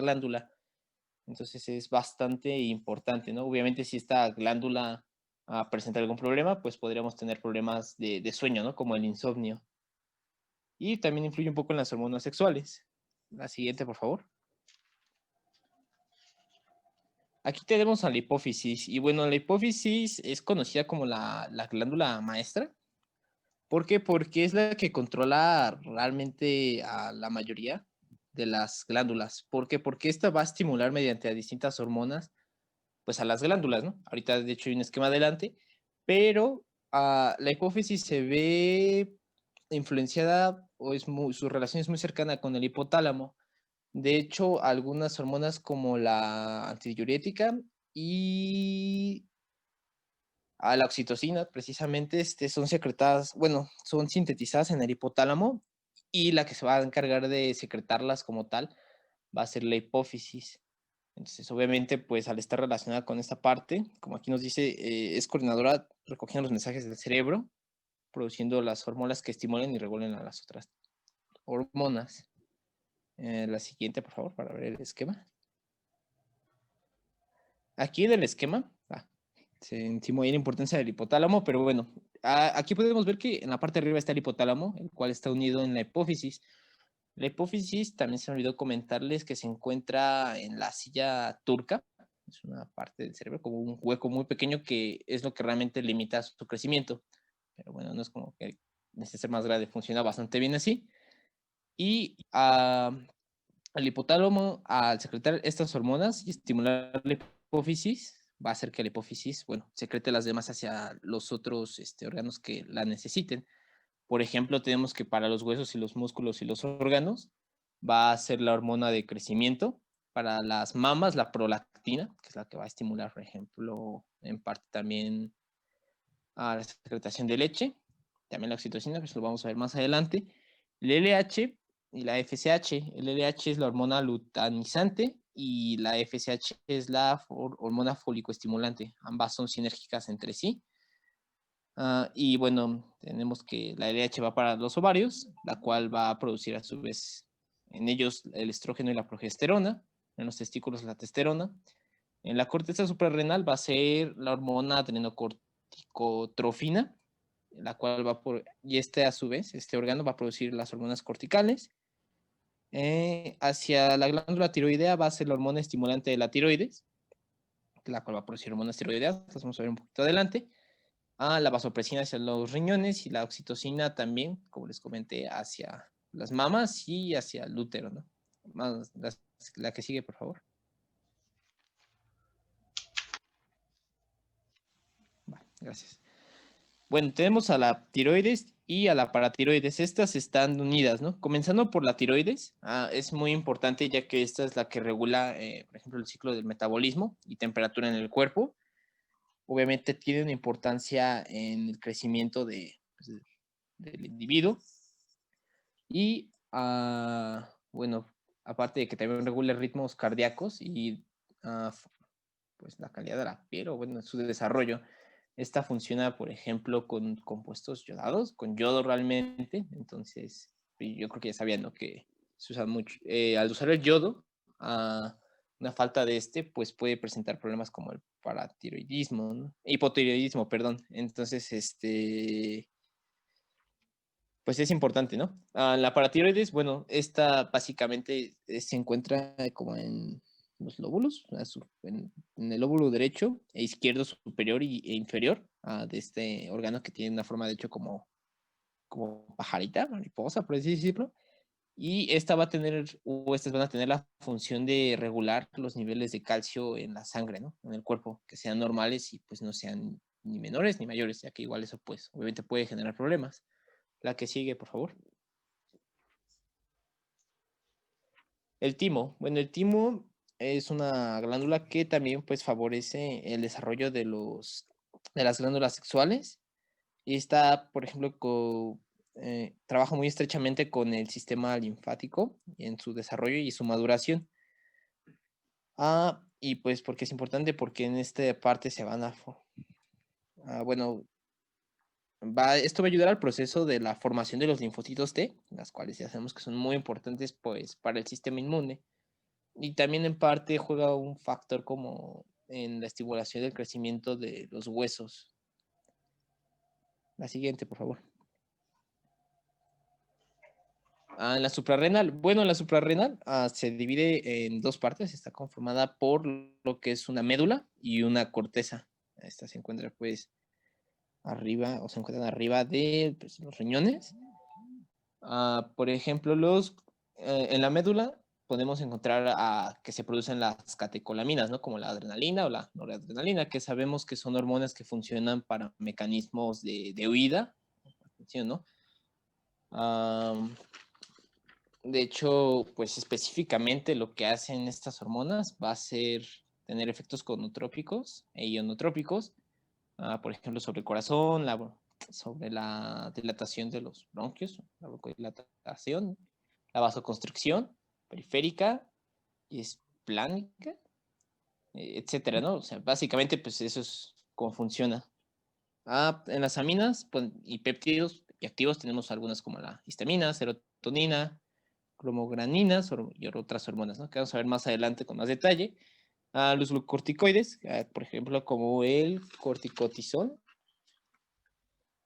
glándula. Entonces es bastante importante, ¿no? Obviamente si esta glándula presenta algún problema, pues podríamos tener problemas de sueño, ¿no? Como el insomnio. Y también influye un poco en las hormonas sexuales. La siguiente, por favor. Aquí tenemos a la hipófisis. Y bueno, la hipófisis es conocida como la glándula maestra. ¿Por qué? Porque es la que controla realmente a la mayoría de las glándulas. ¿Por qué? Porque esta va a estimular mediante a distintas hormonas, pues a las glándulas, ¿no? Ahorita, de hecho, hay un esquema adelante, pero la hipófisis se ve influenciada o su relación es muy cercana con el hipotálamo. De hecho, algunas hormonas como la antidiurética y la oxitocina, precisamente, son secretadas, bueno, son sintetizadas en el hipotálamo y la que se va a encargar de secretarlas como tal va a ser la hipófisis. Entonces, obviamente, pues al estar relacionada con esta parte, como aquí nos dice, es coordinadora recogiendo los mensajes del cerebro, produciendo las hormonas que estimulen y regulen a las otras hormonas. La siguiente, por favor, para ver el esquema. Aquí en el esquema, se encima ahí la importancia del hipotálamo, pero bueno, aquí podemos ver que en la parte de arriba está el hipotálamo, el cual está unido en la hipófisis. La hipófisis, también se me olvidó comentarles que se encuentra en la silla turca, es una parte del cerebro, como un hueco muy pequeño que es lo que realmente limita su crecimiento. Pero bueno, no es como que necesite ser más grande, funciona bastante bien así. Y el hipotálamo, al secretar estas hormonas y estimular la hipófisis, va a hacer que la hipófisis, bueno, secrete las demás hacia los otros órganos que la necesiten. Por ejemplo, tenemos que para los huesos y los músculos y los órganos va a ser la hormona de crecimiento. Para las mamas, la prolactina, que es la que va a estimular, por ejemplo, en parte también a la secretación de leche. También la oxitocina, pues lo vamos a ver más adelante. El LH y la FSH. El LH es la hormona luteinizante y la FSH es la hormona folicoestimulante. Ambas son sinérgicas entre sí. Y bueno, tenemos que la LH va para los ovarios, la cual va a producir a su vez en ellos el estrógeno y la progesterona, en los testículos la testosterona. En la corteza suprarrenal va a ser la hormona adrenocorticotrofina, la cual va por, y a su vez, este órgano va a producir las hormonas corticales. Hacia la glándula tiroidea va a ser la hormona estimulante de la tiroides, la cual va a producir hormonas tiroideas, las vamos a ver un poquito adelante. La vasopresina hacia los riñones y la oxitocina también, como les comenté, hacia las mamas y hacia el útero, ¿no? Más, la que sigue, por favor. Vale, gracias. Bueno, tenemos a la tiroides y a la paratiroides. Estas están unidas, ¿no? Comenzando por la tiroides, es muy importante ya que esta es la que regula, por ejemplo, el ciclo del metabolismo y temperatura en el cuerpo. Obviamente tiene una importancia en el crecimiento pues, del individuo. Y, bueno, aparte de que también regula ritmos cardíacos y pues la calidad de la piel o bueno, su desarrollo. Esta funciona, por ejemplo, con compuestos yodados, con yodo realmente. Entonces, yo creo que ya sabían, ¿no? Que se usa mucho. Al usar el yodo, una falta de pues puede presentar problemas como el paratiroidismo, ¿no? Hipotiroidismo, perdón. Entonces, pues es importante, ¿no? La paratiroides, bueno, esta básicamente se encuentra como en los lóbulos, en el lóbulo derecho e izquierdo superior e inferior de este órgano que tiene una forma de hecho como pajarita, mariposa, por así decirlo. Y esta va a tener, o estas van a tener la función de regular los niveles de calcio en la sangre, ¿no? En el cuerpo, que sean normales y pues no sean ni menores ni mayores, ya que igual eso pues obviamente puede generar problemas. La que sigue, por favor. El timo. Bueno, el timo es una glándula que también pues favorece el desarrollo de las glándulas sexuales y está, por ejemplo, trabaja muy estrechamente con el sistema linfático en su desarrollo y su maduración. Y pues porque es importante porque en esta parte se van bueno, esto va a ayudar al proceso de la formación de los linfocitos T, las cuales ya sabemos que son muy importantes pues para el sistema inmune. y también en parte juega un factor como en la estimulación del crecimiento de los huesos. La siguiente, por favor. La suprarrenal. Bueno, la suprarrenal se divide en dos partes. Está conformada por lo que es una médula y una corteza. Esta se encuentra pues arriba, o se encuentran arriba de pues, los riñones. Por ejemplo, en la médula podemos encontrar que se producen las catecolaminas, ¿no? Como la adrenalina o la noradrenalina, que sabemos que son hormonas que funcionan para mecanismos de huida, ¿no? De hecho, pues específicamente lo que hacen estas hormonas va a ser tener efectos conotrópicos e ionotrópicos, por ejemplo, sobre el corazón, sobre la dilatación de los bronquios, la broncolilatación, la vasoconstricción periférica y esplánica, etcétera, ¿no? O sea, básicamente, pues eso es cómo funciona. En las aminas y péptidos y activos tenemos algunas como la histamina, serotonina, cromograninas y otras hormonas, ¿no? Que vamos a ver más adelante con más detalle. Los glucocorticoides, por ejemplo, como el corticotizol,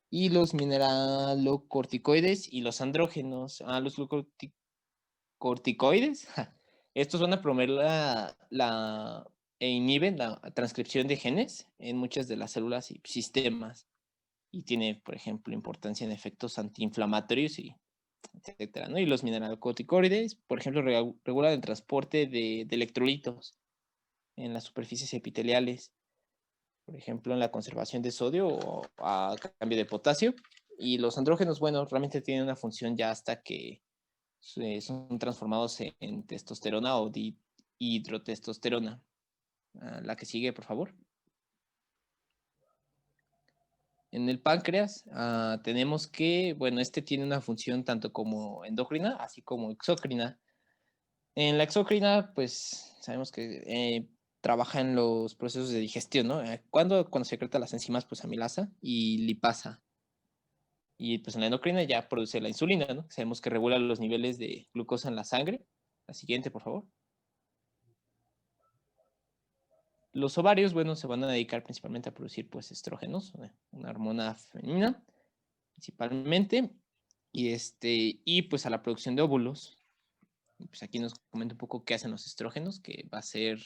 y los mineralocorticoides y los andrógenos. Los glucocorticoides, estos van a promover e inhiben la transcripción de genes en muchas de las células y sistemas. Y tiene, por ejemplo, importancia en efectos antiinflamatorios y etcétera, ¿no? Y los mineralocorticoides, por ejemplo, regulan el transporte de electrolitos en las superficies epiteliales, por ejemplo, en la conservación de sodio o a cambio de potasio. Y los andrógenos, bueno, realmente tienen una función ya hasta que son transformados en testosterona o dihidrotestosterona. La que sigue, por favor. En el páncreas tenemos que, bueno, este tiene una función tanto como endocrina, así como exócrina. En la exócrina, pues sabemos que trabaja en los procesos de digestión, ¿no? Cuando secreta las enzimas, pues amilasa y lipasa. Y pues en la endocrina ya produce la insulina, ¿no? Sabemos que regula los niveles de glucosa en la sangre. La siguiente, por favor. Los ovarios, bueno, se van a dedicar principalmente a producir pues estrógenos, una hormona femenina, principalmente, y pues a la producción de óvulos. Pues aquí nos comenta un poco qué hacen los estrógenos, que va a ser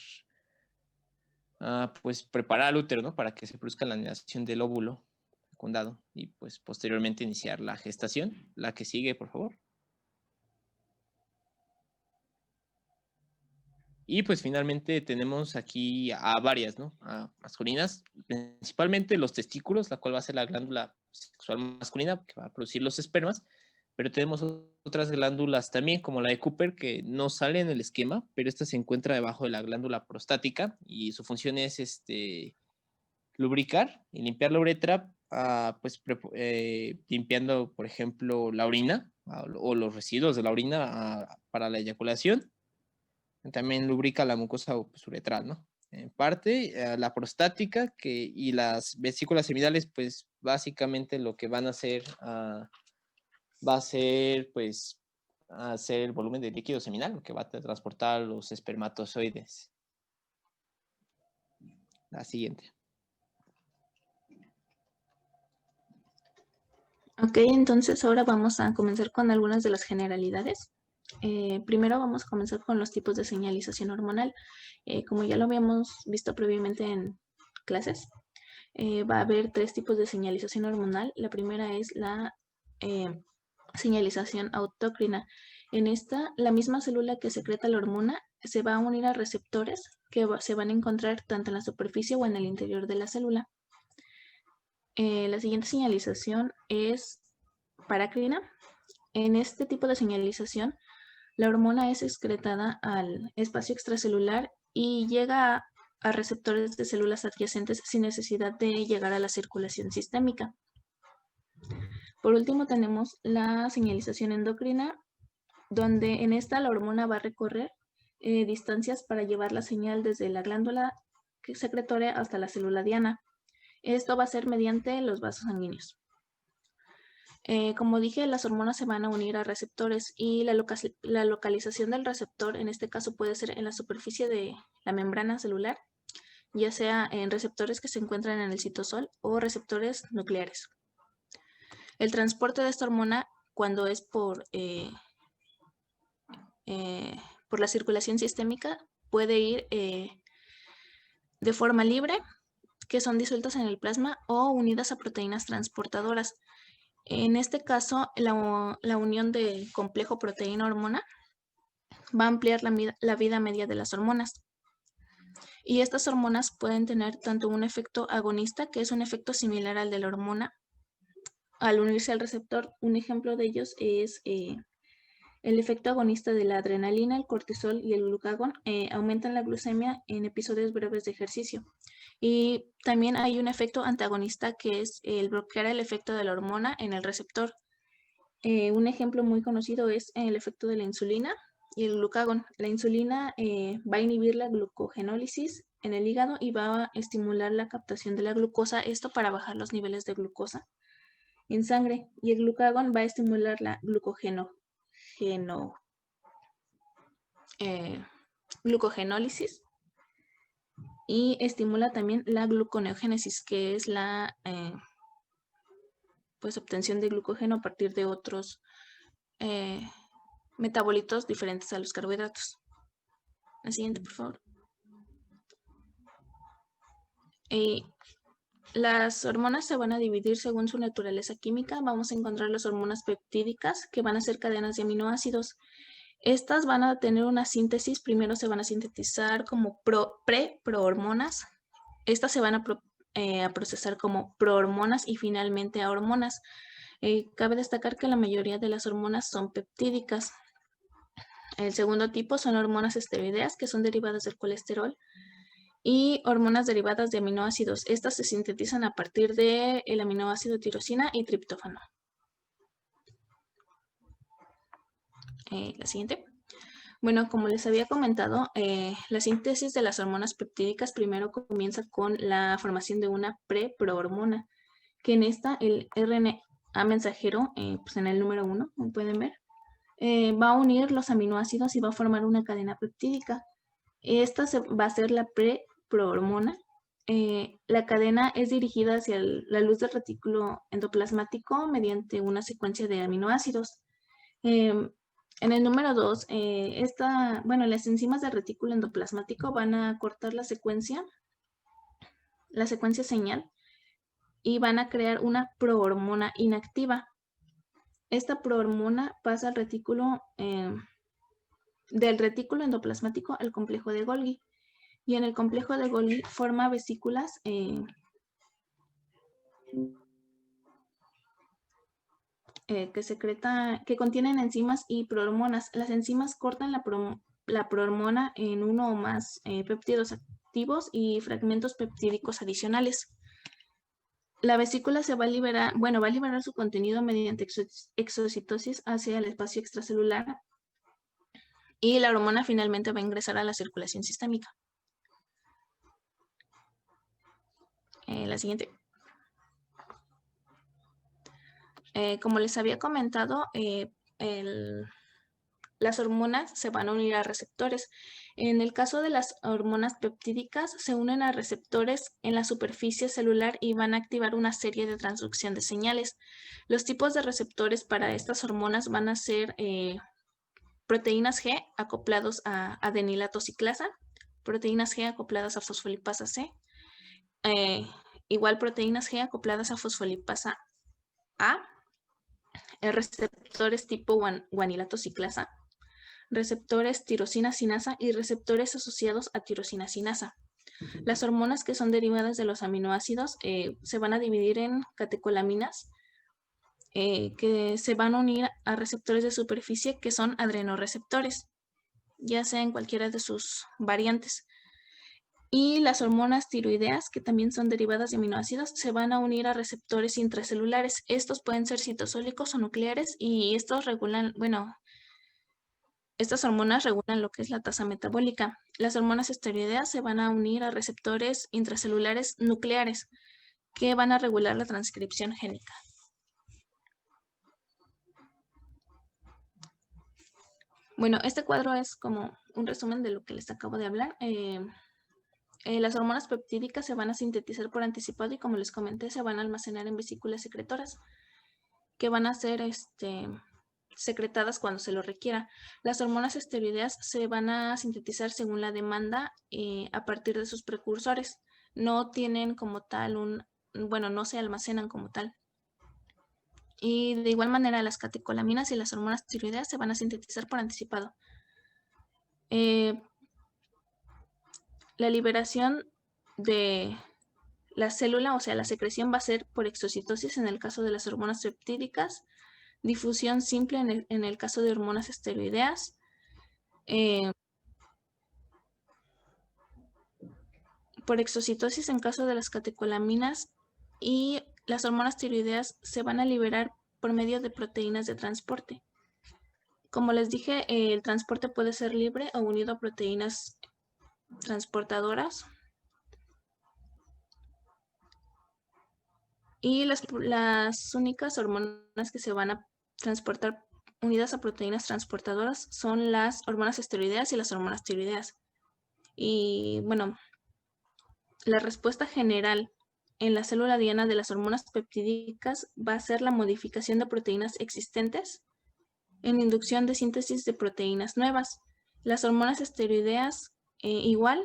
pues preparar al útero, ¿no? Para que se produzca la anidación del óvulo fecundado y pues posteriormente iniciar la gestación. La que sigue, por favor. Y pues finalmente tenemos aquí a varias, ¿no? Masculinas, principalmente los testículos, la cual va a ser la glándula sexual masculina que va a producir los espermas, pero tenemos otras glándulas también, como la de Cooper, que no sale en el esquema, pero esta se encuentra debajo de la glándula prostática y su función es lubricar y limpiar la uretra, pues limpiando, por ejemplo, la orina o los residuos de la orina para la eyaculación. También lubrica la mucosa pues, uretral, ¿no? En parte, la prostática y las vesículas seminales, pues básicamente lo que van a hacer va a ser, pues, hacer el volumen de líquido seminal, lo que va a transportar los espermatozoides. La siguiente. Ok, entonces ahora vamos a comenzar con algunas de las generalidades. Primero vamos a comenzar con los tipos de señalización hormonal. Como ya lo habíamos visto previamente en clases, va a haber 3 tipos de señalización hormonal. La primera es la señalización autócrina. En esta, la misma célula que secreta la hormona se va a unir a receptores que se van a encontrar tanto en la superficie o en el interior de la célula. La siguiente señalización es parácrina. En este tipo de señalización, la hormona es excretada al espacio extracelular y llega a receptores de células adyacentes sin necesidad de llegar a la circulación sistémica. Por último, tenemos la señalización endocrina, donde en esta la hormona va a recorrer distancias para llevar la señal desde la glándula secretoria hasta la célula diana. Esto va a ser mediante los vasos sanguíneos. Como dije, las hormonas se van a unir a receptores y la localización del receptor en este caso puede ser en la superficie de la membrana celular, ya sea en receptores que se encuentran en el citosol o receptores nucleares. El transporte de esta hormona, cuando es por la circulación sistémica, puede ir de forma libre, que son disueltas en el plasma o unidas a proteínas transportadoras. En este caso, la unión de complejo proteína-hormona va a ampliar la vida media de las hormonas. Y estas hormonas pueden tener tanto un efecto agonista, que es un efecto similar al de la hormona, al unirse al receptor. Un ejemplo de ellos es el efecto agonista de la adrenalina, el cortisol y el glucagón aumentan la glucemia en episodios breves de ejercicio. Y también hay un efecto antagonista que es el bloquear el efecto de la hormona en el receptor. Un ejemplo muy conocido es el efecto de la insulina y el glucagón. La insulina va a inhibir la glucogenólisis en el hígado y va a estimular la captación de la glucosa, esto para bajar los niveles de glucosa en sangre. Y el glucagón va a estimular la glucogenólisis y estimula también la gluconeogénesis, que es la obtención de glucógeno a partir de otros metabolitos diferentes a los carbohidratos. La siguiente, por favor. Las hormonas se van a dividir según su naturaleza química. Vamos a encontrar las hormonas peptídicas, que van a ser cadenas de aminoácidos. Estas van a tener una síntesis. Primero se van a sintetizar como prohormonas. Estas se van a procesar como prohormonas y finalmente a hormonas. Cabe destacar que la mayoría de las hormonas son peptídicas. El segundo tipo son hormonas esteroideas, que son derivadas del colesterol, y hormonas derivadas de aminoácidos. Estas se sintetizan a partir del aminoácido tirosina y triptófano. La siguiente. Bueno, como les había comentado, la síntesis de las hormonas peptídicas primero comienza con la formación de una prohormona, que en esta el RNA mensajero, pues en el número 1, como pueden ver, va a unir los aminoácidos y va a formar una cadena peptídica. Esta va a ser la prohormona. La cadena es dirigida hacia la luz del retículo endoplasmático mediante una secuencia de aminoácidos. En el número 2, las enzimas del retículo endoplasmático van a cortar la secuencia señal, y van a crear una prohormona inactiva. Esta prohormona pasa al retículo del retículo endoplasmático al complejo de Golgi, y en el complejo de Golgi forma vesículas que contienen enzimas y prohormonas. Las enzimas cortan la prohormona en uno o más péptidos activos y fragmentos peptídicos adicionales. La vesícula va a liberar su contenido mediante exocitosis hacia el espacio extracelular, y la hormona finalmente va a ingresar a la circulación sistémica. La siguiente. Como les había comentado, las hormonas se van a unir a receptores. En el caso de las hormonas peptídicas, se unen a receptores en la superficie celular y van a activar una serie de transducción de señales. Los tipos de receptores para estas hormonas van a ser proteínas G acoplados a adenilato ciclasa, proteínas G acopladas a fosfolipasa C, igual proteínas G acopladas a fosfolipasa A, receptores tipo guanilato ciclasa, receptores tirosina sinasa y receptores asociados a tirosina sinasa. Las hormonas que son derivadas de los aminoácidos se van a dividir en catecolaminas, que se van a unir a receptores de superficie que son adrenoreceptores, ya sea en cualquiera de sus variantes. Y las hormonas tiroideas, que también son derivadas de aminoácidos, se van a unir a receptores intracelulares. Estos pueden ser citosólicos o nucleares, y estas hormonas regulan lo que es la tasa metabólica. Las hormonas esteroideas se van a unir a receptores intracelulares nucleares, que van a regular la transcripción génica. Bueno, este cuadro es como un resumen de lo que les acabo de hablar. Las hormonas peptídicas se van a sintetizar por anticipado y, como les comenté, se van a almacenar en vesículas secretoras que van a ser secretadas cuando se lo requiera. Las hormonas esteroideas se van a sintetizar según la demanda a partir de sus precursores. No tienen como tal no se almacenan como tal. Y de igual manera, las catecolaminas y las hormonas tiroideas se van a sintetizar por anticipado. La liberación de la célula, o sea, la secreción va a ser por exocitosis en el caso de las hormonas peptídicas, difusión simple en el caso de hormonas esteroideas, por exocitosis en caso de las catecolaminas, y las hormonas tiroideas se van a liberar por medio de proteínas de transporte. Como les dije, el transporte puede ser libre o unido a proteínas transportadoras. Y las únicas hormonas que se van a transportar unidas a proteínas transportadoras son las hormonas esteroideas y las hormonas tiroideas. Y bueno, la respuesta general en la célula diana de las hormonas peptídicas va a ser la modificación de proteínas existentes en inducción de síntesis de proteínas nuevas. Las hormonas esteroideas igual,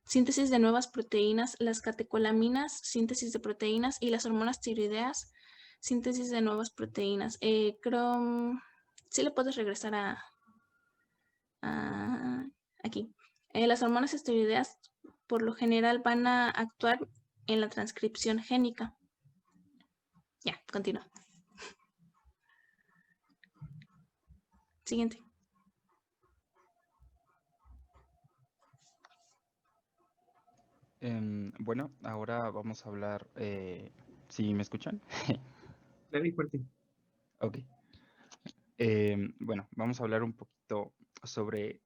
síntesis de nuevas proteínas, las catecolaminas, síntesis de proteínas, y las hormonas tiroideas, síntesis de nuevas proteínas. Creo, sí le puedes regresar a aquí. Las hormonas esteroideas por lo general van a actuar en la transcripción génica. Ya, continúa. Siguiente. Bueno, ahora vamos a hablar, ¿sí me escuchan? Claro y fuerte. Ok. Bueno, vamos a hablar un poquito sobre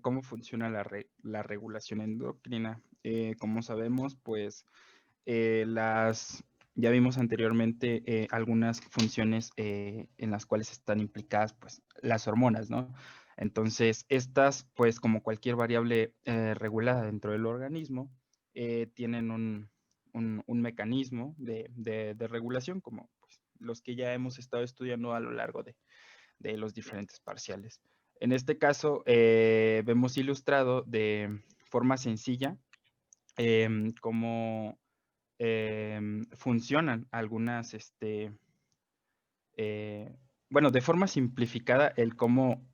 cómo funciona la regulación endocrina. Como sabemos, pues ya vimos anteriormente algunas funciones en las cuales están implicadas pues las hormonas, ¿no? Entonces, estas, pues como cualquier variable regulada dentro del organismo, tienen un mecanismo de regulación, como pues, los que ya hemos estado estudiando a lo largo de los diferentes parciales. En este caso, vemos ilustrado de forma sencilla cómo funcionan algunas, bueno, de forma simplificada, el cómo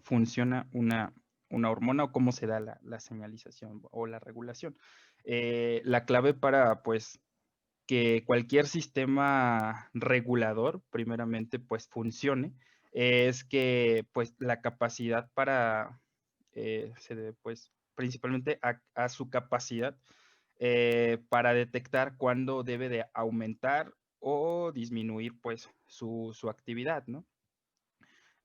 funciona una hormona o cómo se da la señalización o la regulación. La clave para, pues, que cualquier sistema regulador, primeramente, pues, funcione, es que, pues, la capacidad para, se debe, pues, principalmente a su capacidad para detectar cuándo debe de aumentar o disminuir pues su actividad, ¿no?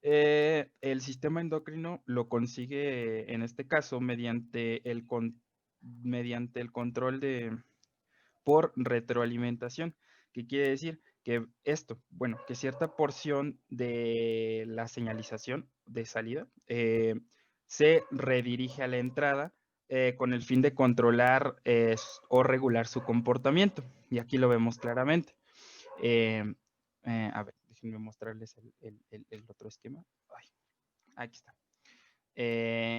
El sistema endocrino lo consigue en este caso mediante el control por retroalimentación, que quiere decir que esto, bueno, que cierta porción de la señalización de salida se redirige a la entrada con el fin de controlar o regular su comportamiento. Y aquí lo vemos claramente. A ver, déjenme mostrarles el otro esquema. Ay, aquí está.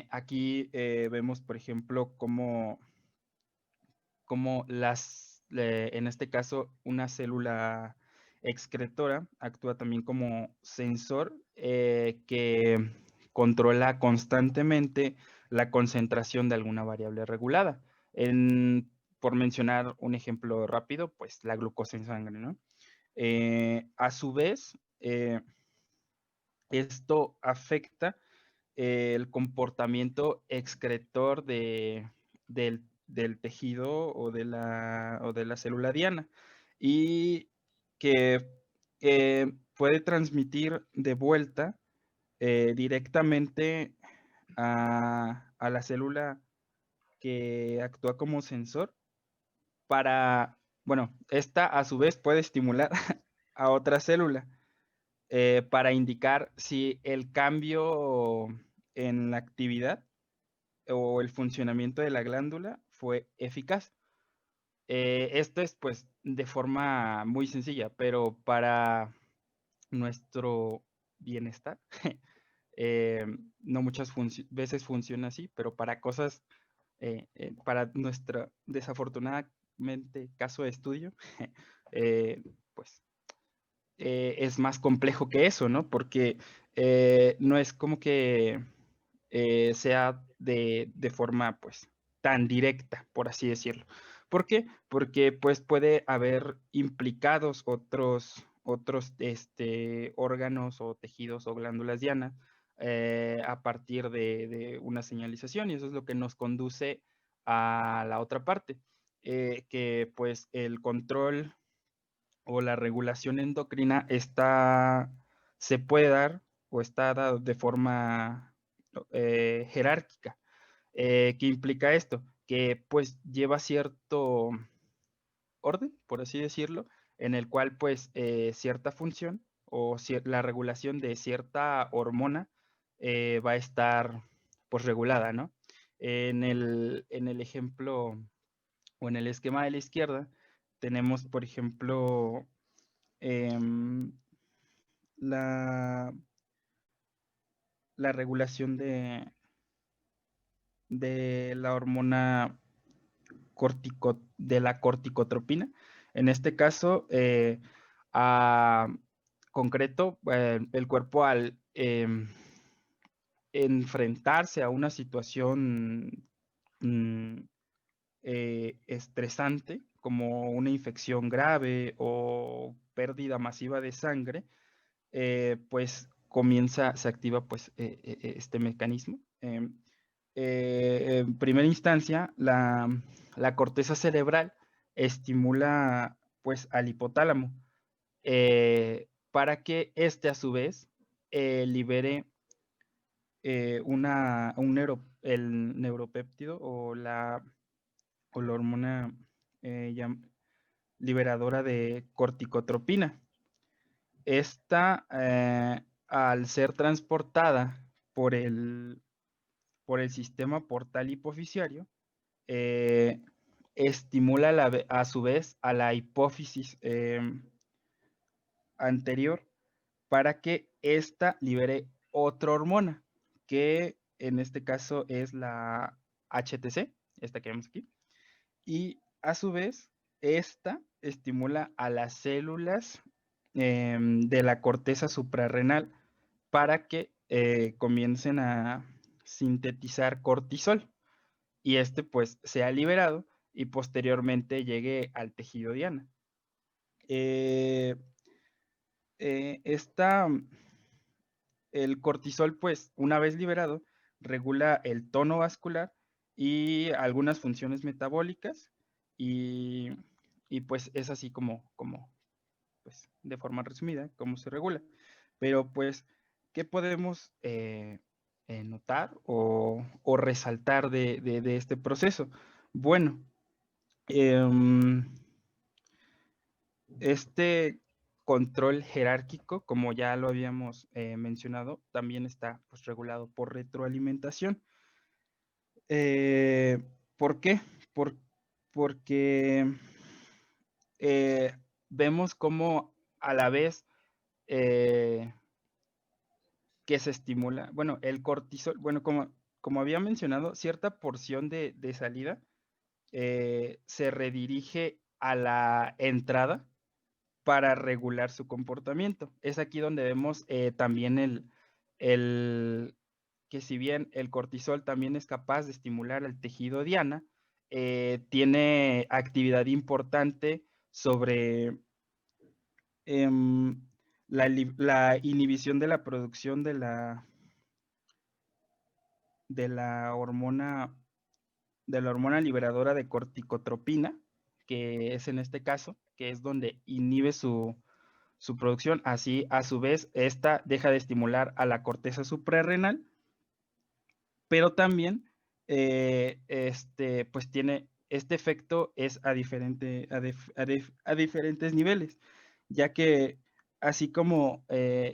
Aquí vemos, por ejemplo, cómo en este caso, una célula excretora actúa también como sensor que controla constantemente la concentración de alguna variable regulada. Por mencionar un ejemplo rápido, pues la glucosa en sangre, ¿no? A su vez, esto afecta el comportamiento excretor del tejido o de la célula diana y que puede transmitir de vuelta directamente a la célula que actúa como sensor para, bueno, esta a su vez puede estimular a otra célula para indicar si el cambio en la actividad o el funcionamiento de la glándula fue eficaz. Esto es pues de forma muy sencilla, pero para nuestro bienestar, no muchas veces funciona así, pero para cosas, para nuestra desafortunadamente caso de estudio, pues es más complejo que eso, ¿no? Porque no es como que sea de forma pues tan directa, por así decirlo. ¿Por qué? Porque pues puede haber implicados otros órganos o tejidos o glándulas dianas a partir de una señalización, y eso es lo que nos conduce a la otra parte, que pues el control o la regulación endocrina se puede dar o está dado de forma jerárquica. ¿Qué implica esto? Que pues lleva cierto orden, por así decirlo, en el cual pues cierta función o la regulación de cierta hormona va a estar pues regulada, ¿no? En el ejemplo o en el esquema de la izquierda tenemos, por ejemplo, la regulación de la hormona de la corticotropina. En este caso, a concreto, el cuerpo al enfrentarse a una situación estresante, como una infección grave o pérdida masiva de sangre, pues se activa pues este mecanismo. En primera instancia, la corteza cerebral estimula pues al hipotálamo para que éste a su vez libere el neuropéptido o la hormona liberadora de corticotropina. Esta, al ser transportada por el sistema portal hipofisiario, estimula a su vez a la hipófisis anterior para que ésta libere otra hormona, que en este caso es la HTC, esta que vemos aquí, y a su vez esta estimula a las células de la corteza suprarrenal para que comiencen a sintetizar cortisol y este pues sea liberado y posteriormente llegue al tejido diana. El cortisol pues una vez liberado regula el tono vascular y algunas funciones metabólicas y pues es así como pues de forma resumida cómo se regula. Pero pues, ¿qué podemos notar o resaltar de este proceso? Bueno, este control jerárquico, como ya lo habíamos mencionado, también está pues, regulado por retroalimentación. ¿Por qué? Porque vemos cómo a la vez que se estimula, bueno, el cortisol, bueno, como había mencionado, cierta porción de salida se redirige a la entrada para regular su comportamiento. Es aquí donde vemos también que si bien el cortisol también es capaz de estimular el tejido diana, tiene actividad importante sobre la inhibición de la producción de la hormona liberadora de corticotropina, que es en este caso, que es donde inhibe su producción. Así, a su vez, esta deja de estimular a la corteza suprarrenal, pero también pues tiene este efecto es a diferentes niveles, ya que así como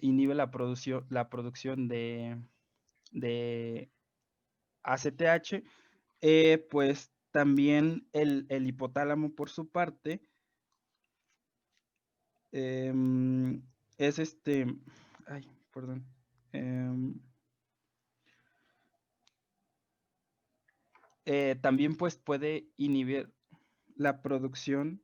inhibe la producción de ACTH, pues también el hipotálamo por su parte es ay, perdón. También pues puede inhibir la producción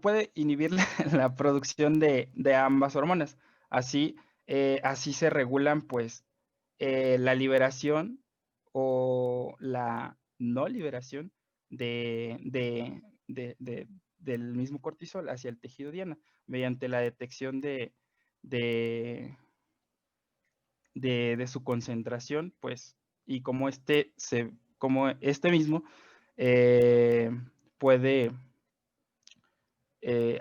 puede inhibir la producción de ambas hormonas. Así se regulan pues la liberación o la no liberación del mismo cortisol hacia el tejido diana mediante la detección de su concentración, pues, y como como este mismo puede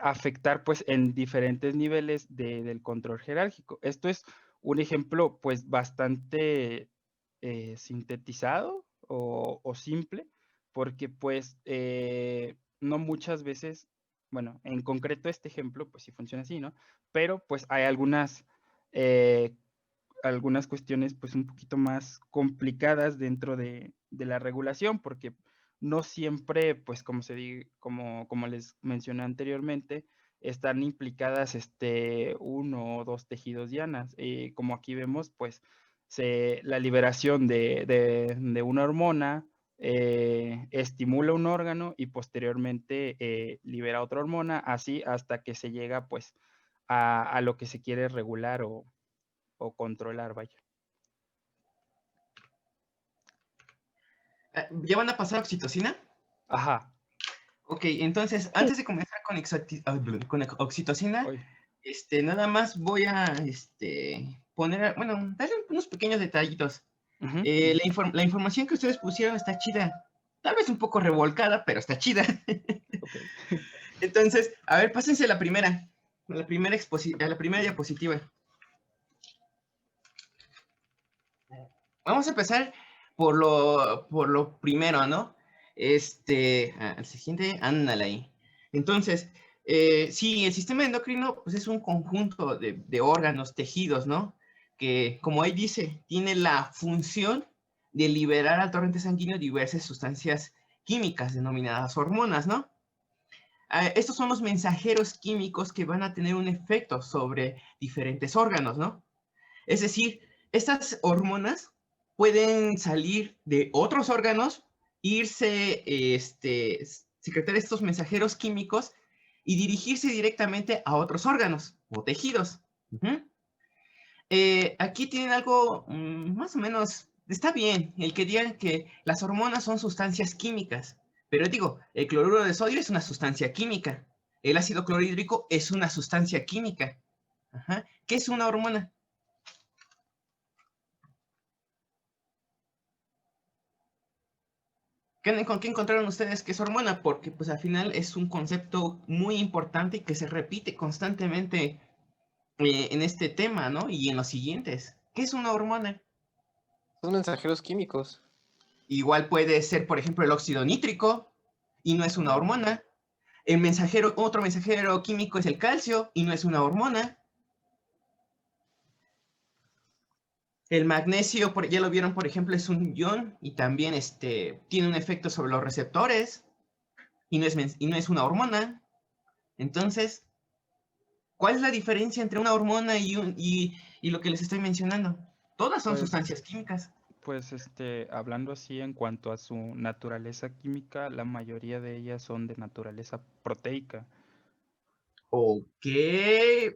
afectar pues en diferentes niveles del control jerárquico. Esto es un ejemplo pues bastante sintetizado o simple, porque pues no muchas veces, bueno, en concreto este ejemplo pues sí funciona así, ¿no? Pero pues hay algunas cuestiones pues un poquito más complicadas dentro de la regulación, porque no siempre, pues como les mencioné anteriormente, están implicadas uno o dos tejidos dianas. Como aquí vemos, pues la liberación de una hormona estimula un órgano y posteriormente libera otra hormona, así hasta que se llega pues a lo que se quiere regular o controlar, vaya. ¿Ya van a pasar a oxitocina? Ajá. Ok, entonces, antes de comenzar con oxitocina, Oy. Nada más voy a poner, bueno, darle unos pequeños detallitos. Ujú. La información que ustedes pusieron está chida. Tal vez un poco revolcada, pero está chida. Ok. Entonces, a ver, pásense a la primera diapositiva. Vamos a empezar por lo primero, ¿no? Al siguiente, ándale ahí. Entonces, sí, el sistema endocrino pues, es un conjunto de órganos, tejidos, ¿no? Que, como ahí dice, tiene la función de liberar al torrente sanguíneo diversas sustancias químicas denominadas hormonas, ¿no? Estos son los mensajeros químicos que van a tener un efecto sobre diferentes órganos, ¿no? Es decir, estas hormonas pueden salir de otros órganos, irse, secretar estos mensajeros químicos y dirigirse directamente a otros órganos o tejidos. Aquí tienen algo más o menos, está bien, el que digan que las hormonas son sustancias químicas, pero digo, el cloruro de sodio es una sustancia química, el ácido clorhídrico es una sustancia química. Ajá. ¿Qué es una hormona? ¿Con qué encontraron ustedes que es hormona? Porque pues al final es un concepto muy importante y que se repite constantemente en este tema, ¿no? Y en los siguientes. ¿Qué es una hormona? Son mensajeros químicos. Igual puede ser, por ejemplo, el óxido nítrico y no es una hormona. Otro mensajero químico es el calcio y no es una hormona. El magnesio, ya lo vieron, por ejemplo, es un ion y también tiene un efecto sobre los receptores y no es una hormona. Entonces, ¿cuál es la diferencia entre una hormona y lo que les estoy mencionando? Todas son Pues, sustancias químicas. pues, hablando así en cuanto a su naturaleza química, la mayoría de ellas son de naturaleza proteica. Ok,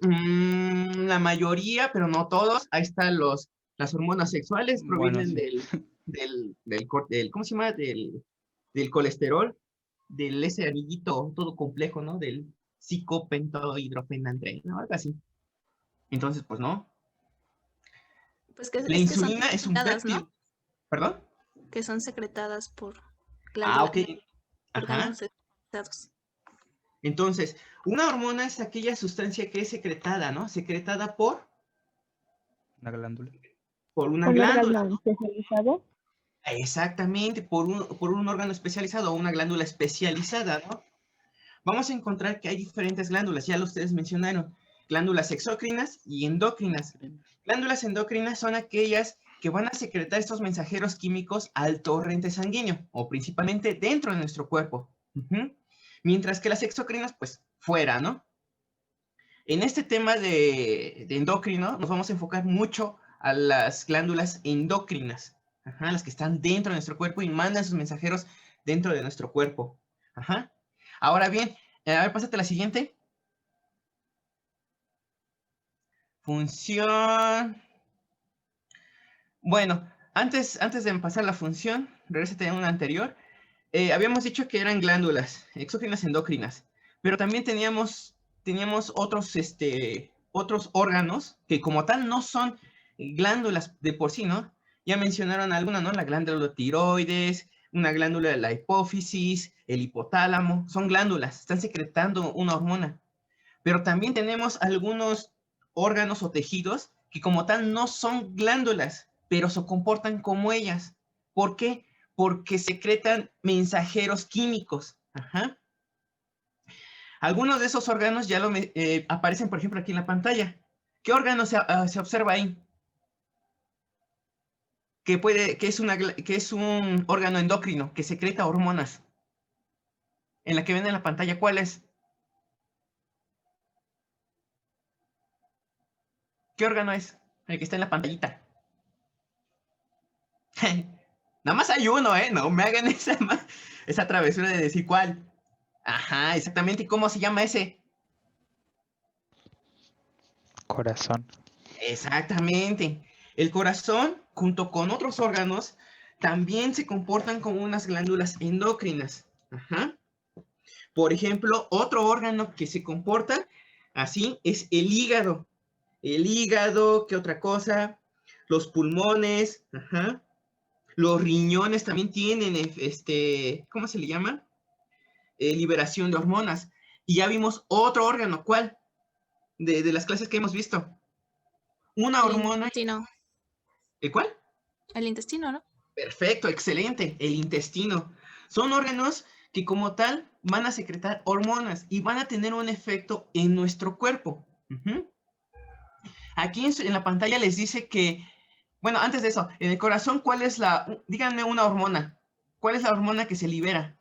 la mayoría, pero no todos. Ahí están las hormonas sexuales, Bueno, provienen sí. del ¿cómo se llama? Del colesterol, ese anillito todo complejo, ¿no? Del cicopentohidrofenandreno, ¿no? Algo así. Entonces, pues no. Pues que La es que son insulina es un secretadas, péptido. ¿no? ¿Perdón? Que son secretadas por Ok. Ajá. órganos secretados. Entonces, una hormona es aquella sustancia que es secretada, ¿no? Secretada por Una glándula. una ¿Un glándula. órgano especializado? Exactamente, por un órgano especializado o una glándula especializada, ¿no? vamos a encontrar que hay diferentes glándulas, ya lo ustedes mencionaron, glándulas exócrinas y endócrinas. Glándulas endócrinas son aquellas que van a secretar estos mensajeros químicos al torrente sanguíneo, o principalmente dentro de nuestro cuerpo. Mientras que las exócrinas, pues, fuera, ¿no? En este tema de endocrino, nos vamos a enfocar mucho a las glándulas endócrinas, las que están dentro de nuestro cuerpo y mandan sus mensajeros dentro de nuestro cuerpo. Ahora bien, a ver, pásate a la siguiente. Función. Bueno, antes de pasar a la función, regrésate a una anterior. Habíamos dicho que eran glándulas exócrinas endócrinas, pero también teníamos otros órganos que como tal no son glándulas de por sí, ¿no? Ya mencionaron alguna, ¿no? La glándula tiroides, una glándula de la hipófisis, el hipotálamo, son glándulas, están secretando una hormona. Pero también tenemos algunos órganos o tejidos que como tal no son glándulas, pero se comportan como ellas. ¿Por qué? Porque secretan mensajeros químicos. Algunos de esos órganos ya aparecen, por ejemplo, aquí en la pantalla. ¿Qué órgano se observa ahí? Que es un órgano endocrino que secreta hormonas. En la que ven en la pantalla, ¿cuál es? ¿Qué órgano es? El que está en la pantallita. Nada más hay uno, ¿eh? No me hagan esa travesura de decir cuál. Ajá, exactamente. ¿Y cómo se llama ese? Corazón. Exactamente. El corazón, junto con otros órganos, también se comportan como unas glándulas endocrinas. Por ejemplo, otro órgano que se comporta así es el hígado. El hígado, ¿qué otra cosa? Los pulmones, Los riñones también tienen, ¿cómo se le llama? Liberación de hormonas. Y ya vimos otro órgano, ¿cuál? De las clases que hemos visto. Una hormona. Intestino. ¿El cuál? El intestino, ¿no? Perfecto, excelente. El intestino. Son órganos que como tal van a secretar hormonas y van a tener un efecto en nuestro cuerpo. Aquí en la pantalla les dice que, bueno, antes de eso, en el corazón, díganme una hormona. ¿Cuál es la hormona que se libera?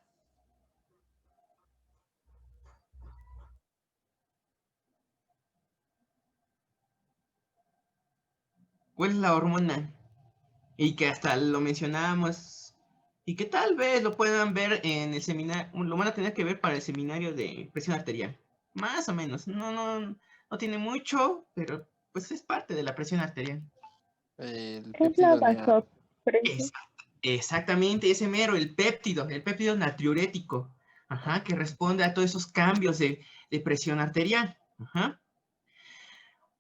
¿Cuál es la hormona? Y que hasta lo mencionábamos y que tal vez lo puedan ver en el seminario, lo van a tener que ver para el seminario de presión arterial. Más o menos, no tiene mucho, pero pues es parte de la presión arterial. El Es la péptido vasopresión. Exactamente, ese mero, el péptido natriurético, que responde a todos esos cambios de presión arterial.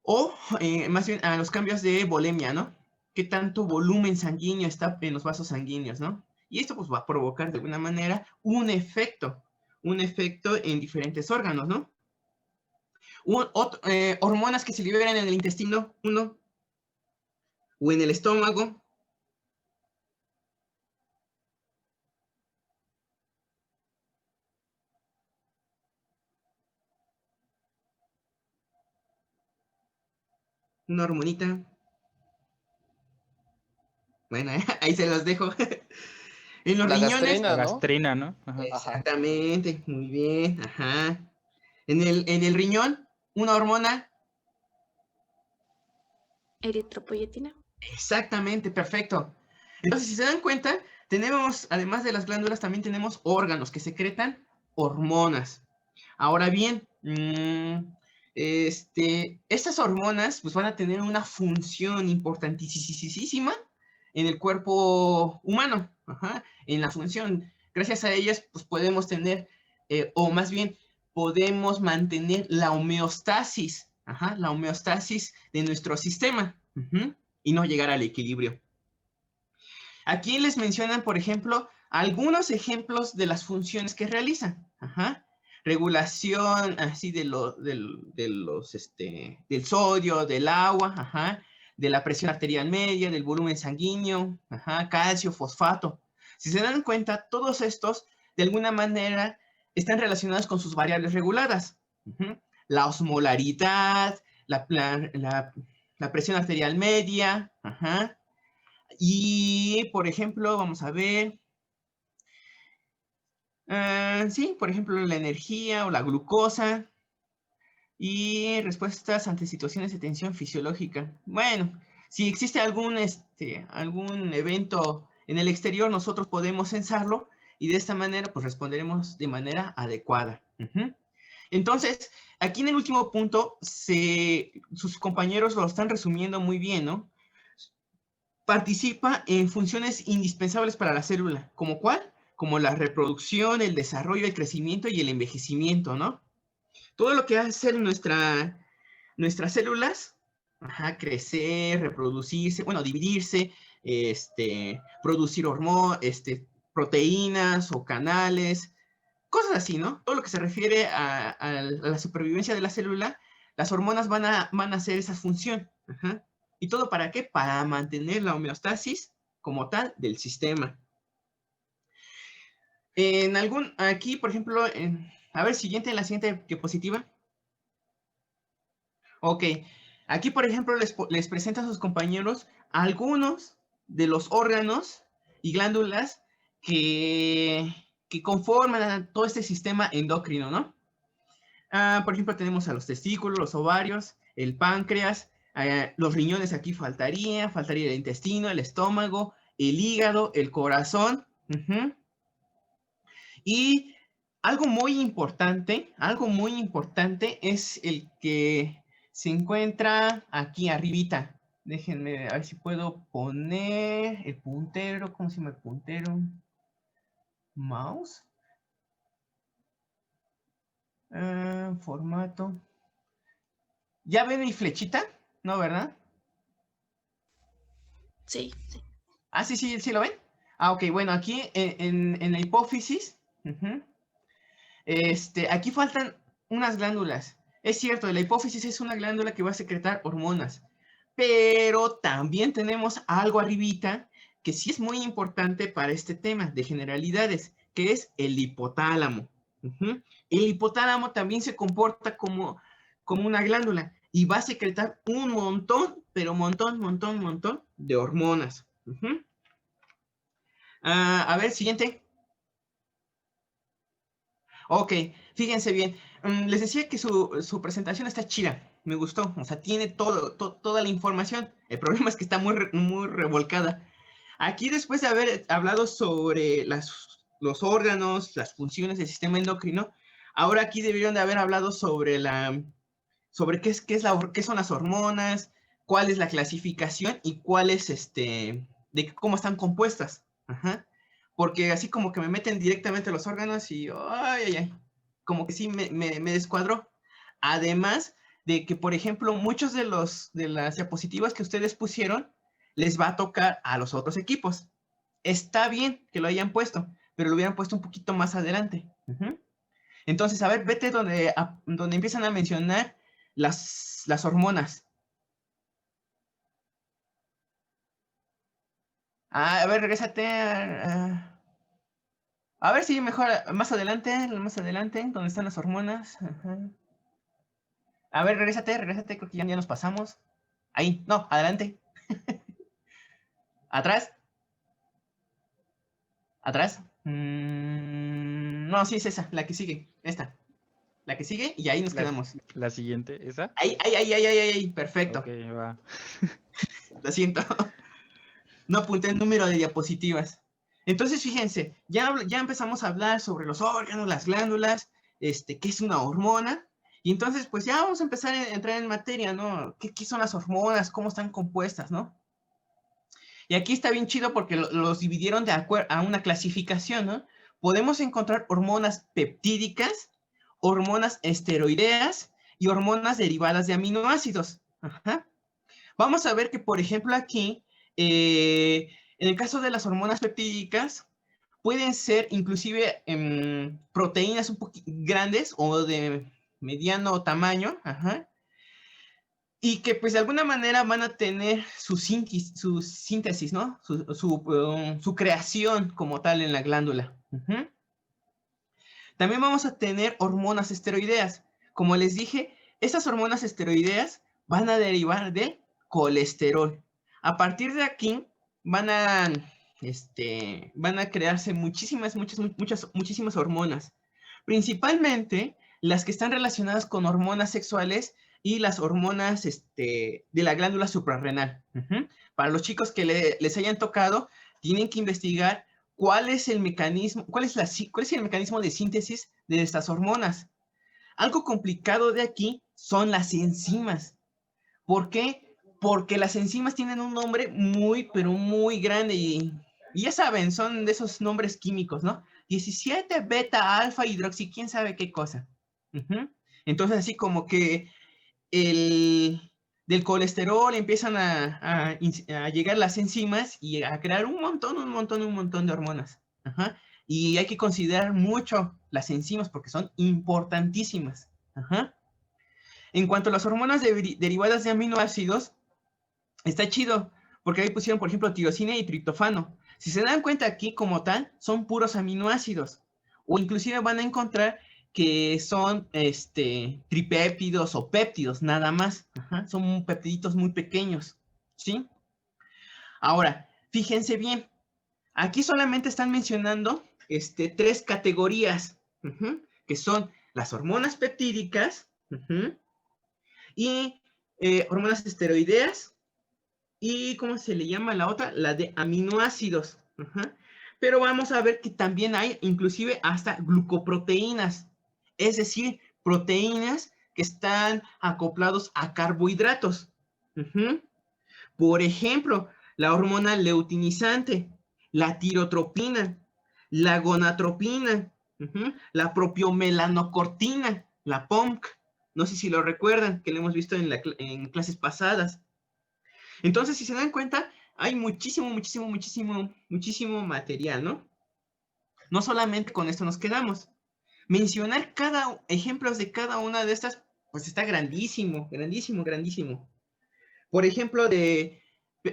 O más bien a los cambios de volemia, ¿no? ¿Qué tanto volumen sanguíneo está en los vasos sanguíneos, ¿no? Y esto pues va a provocar de alguna manera un efecto en diferentes órganos, ¿no? Hormonas que se liberan en el intestino, uno, o en el estómago. Una hormonita. Bueno, ahí se los dejo. En los La riñones. gastrina, La ¿no? gastrina, ¿no? Ajá. Exactamente, muy bien. En el riñón, una hormona. Eritropoyetina. Exactamente, perfecto. Entonces, si se dan cuenta, tenemos, además de las glándulas, también tenemos órganos que secretan hormonas. Ahora bien, estas hormonas pues van a tener una función importantísima en el cuerpo humano, en la función. Gracias a ellas pues podemos tener, o más bien podemos mantener la homeostasis, de nuestro sistema, y no llegar al equilibrio. Aquí les mencionan, por ejemplo, algunos ejemplos de las funciones que realizan. Regulación así del sodio, del agua, de la presión arterial media, del volumen sanguíneo, calcio, fosfato. Si se dan cuenta, todos estos de alguna manera están relacionadas con sus variables reguladas. La osmolaridad, la presión arterial media, y, por ejemplo, vamos a ver, sí, por ejemplo, la energía o la glucosa, y respuestas ante situaciones de tensión fisiológica. Bueno, si existe algún evento en el exterior, nosotros podemos censarlo y de esta manera pues responderemos de manera adecuada. Entonces, aquí en el último punto, sus compañeros lo están resumiendo muy bien, ¿no? Participa en funciones indispensables para la célula. ¿Como cuál? Como la reproducción, el desarrollo, el crecimiento y el envejecimiento, ¿no? Todo lo que hace nuestras células, crecer, reproducirse, bueno, dividirse, producir proteínas o canales, cosas así, ¿no? Todo lo que se refiere a la supervivencia de la célula, las hormonas van a hacer esa función. ¿Y todo para qué? Para mantener la homeostasis como tal del sistema. Aquí, por ejemplo, a ver, la siguiente diapositiva. Ok, aquí, por ejemplo, les presento a sus compañeros algunos de los órganos y glándulas que conforman todo este sistema endocrino, ¿no? Por ejemplo, tenemos a los testículos, los ovarios, el páncreas, los riñones aquí faltaría el intestino, el estómago, el hígado, el corazón. Y algo muy importante es el que se encuentra aquí arribita. Déjenme a ver si puedo poner el puntero. ¿Cómo se llama el puntero? Mouse. Formato. ¿Ya ven mi flechita? ¿No, verdad? Sí. Sí, ¿lo ven? Ok, bueno, aquí en la hipófisis, aquí faltan unas glándulas. Es cierto, la hipófisis es una glándula que va a secretar hormonas, pero también tenemos algo arribita que sí es muy importante para este tema de generalidades, que es el hipotálamo. El hipotálamo también se comporta como una glándula y va a secretar un montón, pero montón de hormonas. A ver, siguiente. Ok, fíjense bien. Les decía que su presentación está chida. Me gustó. O sea, tiene toda la información. El problema es que está muy revolcada. Aquí, después de haber hablado sobre los órganos, las funciones del sistema endocrino, ahora aquí debieron de haber hablado sobre qué son las hormonas, cuál es la clasificación y cuál es de cómo están compuestas. Porque así como que me meten directamente a los órganos y como que sí me descuadró. Además de que, por ejemplo, muchos de las diapositivas que ustedes pusieron les va a tocar a los otros equipos. Está bien que lo hayan puesto, pero lo hubieran puesto un poquito más adelante. Entonces, a ver, vete donde empiezan a mencionar las hormonas. A ver, regrésate. A ver si mejor más adelante, donde están las hormonas. A ver, regrésate, creo que ya nos pasamos. Ahí, no, adelante. Atrás. No, sí es esa, la que sigue, esta. La que sigue y ahí nos quedamos. La siguiente, ¿esa? Ahí, perfecto. Ok, va. Lo siento. No apunté el número de diapositivas. Entonces, fíjense, ya empezamos a hablar sobre los órganos, las glándulas, qué es una hormona. Y entonces, pues ya vamos a empezar a entrar en materia, ¿no? ¿Qué son las hormonas? ¿Cómo están compuestas, no? Y aquí está bien chido porque los dividieron de acuerdo a una clasificación, ¿no? Podemos encontrar hormonas peptídicas, hormonas esteroideas y hormonas derivadas de aminoácidos. Vamos a ver que, por ejemplo, aquí, en el caso de las hormonas peptídicas, pueden ser inclusive proteínas un poquito grandes o de mediano tamaño, y que pues de alguna manera van a tener su síntesis, ¿no? Su creación como tal en la glándula. También vamos a tener hormonas esteroideas. Como les dije, estas hormonas esteroideas van a derivar del colesterol. A partir de aquí van a crearse muchísimas hormonas, principalmente las que están relacionadas con hormonas sexuales y las hormonas de la glándula suprarrenal. Para los chicos que les hayan tocado, tienen que investigar cuál es el mecanismo de síntesis de estas hormonas. Algo complicado de aquí son las enzimas. ¿Por qué? Porque las enzimas tienen un nombre muy, pero muy grande y ya saben, son de esos nombres químicos, ¿no? 17 beta alfa hidroxi, quién sabe qué cosa. Entonces, así como que del colesterol empiezan a llegar las enzimas y a crear un montón de hormonas. Y hay que considerar mucho las enzimas porque son importantísimas. En cuanto a las hormonas derivadas de aminoácidos, está chido, porque ahí pusieron, por ejemplo, tirosina y triptofano. Si se dan cuenta aquí, como tal, son puros aminoácidos. O inclusive van a encontrar que son tripéptidos o péptidos, nada más. Son peptiditos muy pequeños, ¿sí? Ahora, fíjense bien. Aquí solamente están mencionando 3 categorías, que son las hormonas peptídicas y hormonas esteroideas y, ¿cómo se le llama la otra? La de aminoácidos. Pero vamos a ver que también hay inclusive hasta glucoproteínas, es decir, proteínas que están acoplados a carbohidratos. Por ejemplo, la hormona leutinizante, la tirotropina, la gonadotropina, la propiomelanocortina, la POMC. No sé si lo recuerdan, que lo hemos visto en clases pasadas. Entonces, si se dan cuenta, hay muchísimo material, ¿no? No solamente con esto nos quedamos. Mencionar ejemplos de cada una de estas, pues está grandísimo. Por ejemplo, de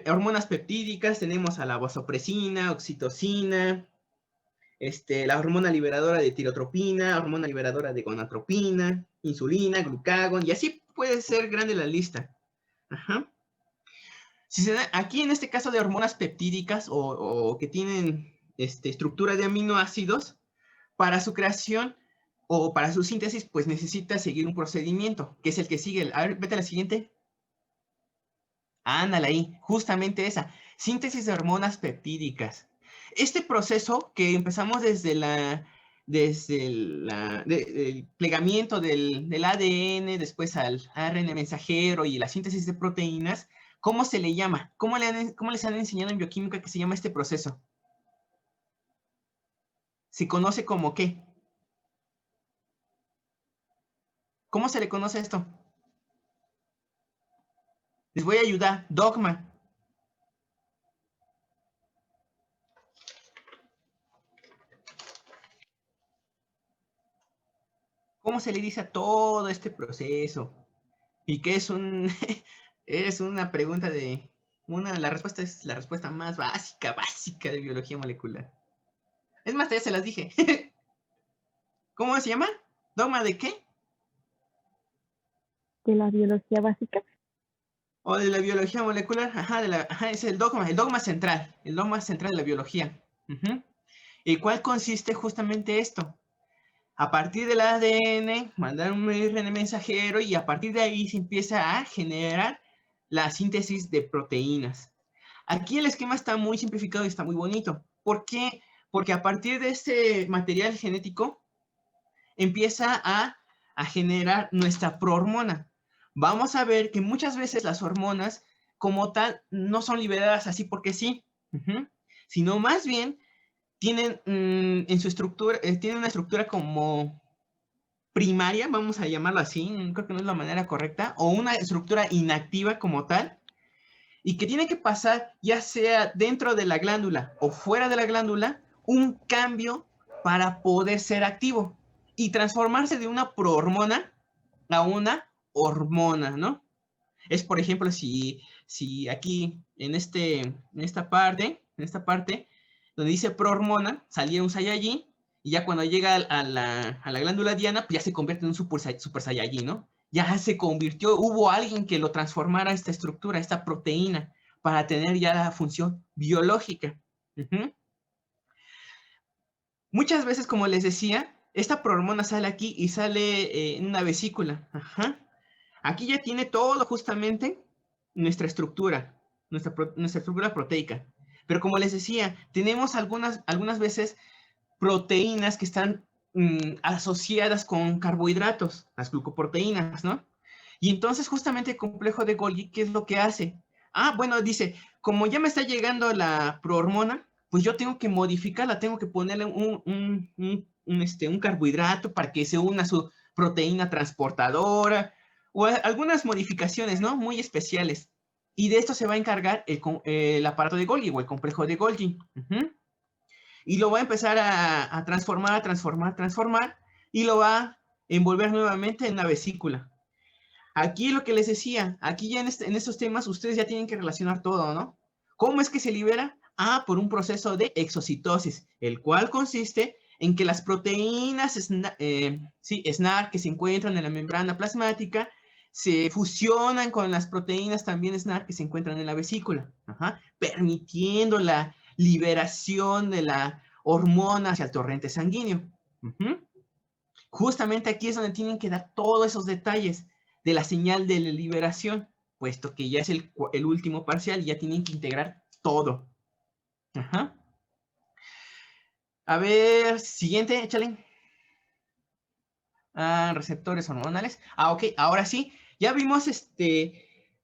hormonas peptídicas tenemos a la vasopresina, oxitocina, la hormona liberadora de tirotropina, hormona liberadora de gonadotropina, insulina, glucagón, y así puede ser grande la lista. Si se da, aquí en este caso de hormonas peptídicas o que tienen estructura de aminoácidos, para su creación o para su síntesis, pues necesita seguir un procedimiento, que es el que sigue. A ver, vete a la siguiente. Ándale ahí, justamente esa. Síntesis de hormonas peptídicas. Este proceso que empezamos desde el plegamiento del ADN, después al ARN mensajero y la síntesis de proteínas, ¿cómo se le llama? ¿Cómo les han enseñado en bioquímica que se llama este proceso? ¿Se conoce como qué? ¿Cómo se le conoce esto? Les voy a ayudar. Dogma. ¿Cómo se le dice a todo este proceso? Y que es una pregunta la respuesta es la respuesta más básica de biología molecular. Es más, ya se las dije. ¿Cómo se llama? ¿Dogma de qué? De la biología básica. O de la biología molecular. Es el dogma central de la biología. ¿Y cuál consiste justamente esto? A partir del ADN, mandar un ARN mensajero y a partir de ahí se empieza a generar la síntesis de proteínas. Aquí el esquema está muy simplificado y está muy bonito. ¿Por qué? Porque a partir de este material genético empieza a generar nuestra prohormona. Vamos a ver que muchas veces las hormonas como tal no son liberadas así porque sí, sino más bien tienen en su estructura, tienen una estructura como primaria, vamos a llamarlo así, creo que no es la manera correcta, o una estructura inactiva como tal, y que tiene que pasar, ya sea dentro de la glándula o fuera de la glándula, un cambio para poder ser activo y transformarse de una prohormona a una hormona, ¿no? Es, por ejemplo, si aquí en esta parte donde dice prohormona, salía un Saiyajin Y ya cuando llega a la glándula diana, pues ya se convierte en un super saiyajin, ¿no? Ya se convirtió, hubo alguien que lo transformara esta estructura, esta proteína, para tener ya la función biológica. Muchas veces, como les decía, esta prohormona sale aquí y sale en una vesícula. Aquí ya tiene todo justamente nuestra estructura, nuestra estructura proteica. Pero como les decía, tenemos algunas veces proteínas que están asociadas con carbohidratos, las glucoproteínas, ¿no? Y entonces justamente el complejo de Golgi, ¿qué es lo que hace? Bueno, dice, como ya me está llegando la prohormona, pues yo tengo que modificarla, tengo que ponerle un carbohidrato para que se una a su proteína transportadora, o algunas modificaciones, ¿no? Muy especiales. Y de esto se va a encargar el aparato de Golgi o el complejo de Golgi. Y lo va a empezar a transformar, y lo va a envolver nuevamente en una vesícula. Aquí lo que les decía, aquí ya en estos temas ustedes ya tienen que relacionar todo, ¿no? ¿Cómo es que se libera? Por un proceso de exocitosis, el cual consiste en que las proteínas SNAR que se encuentran en la membrana plasmática se fusionan con las proteínas también SNAR que se encuentran en la vesícula, permitiendo la liberación de la hormona hacia el torrente sanguíneo. Justamente aquí es donde tienen que dar todos esos detalles de la señal de liberación, puesto que ya es el último parcial y ya tienen que integrar todo. A ver, siguiente, échale. Receptores hormonales. Ok, ahora sí, ya vimos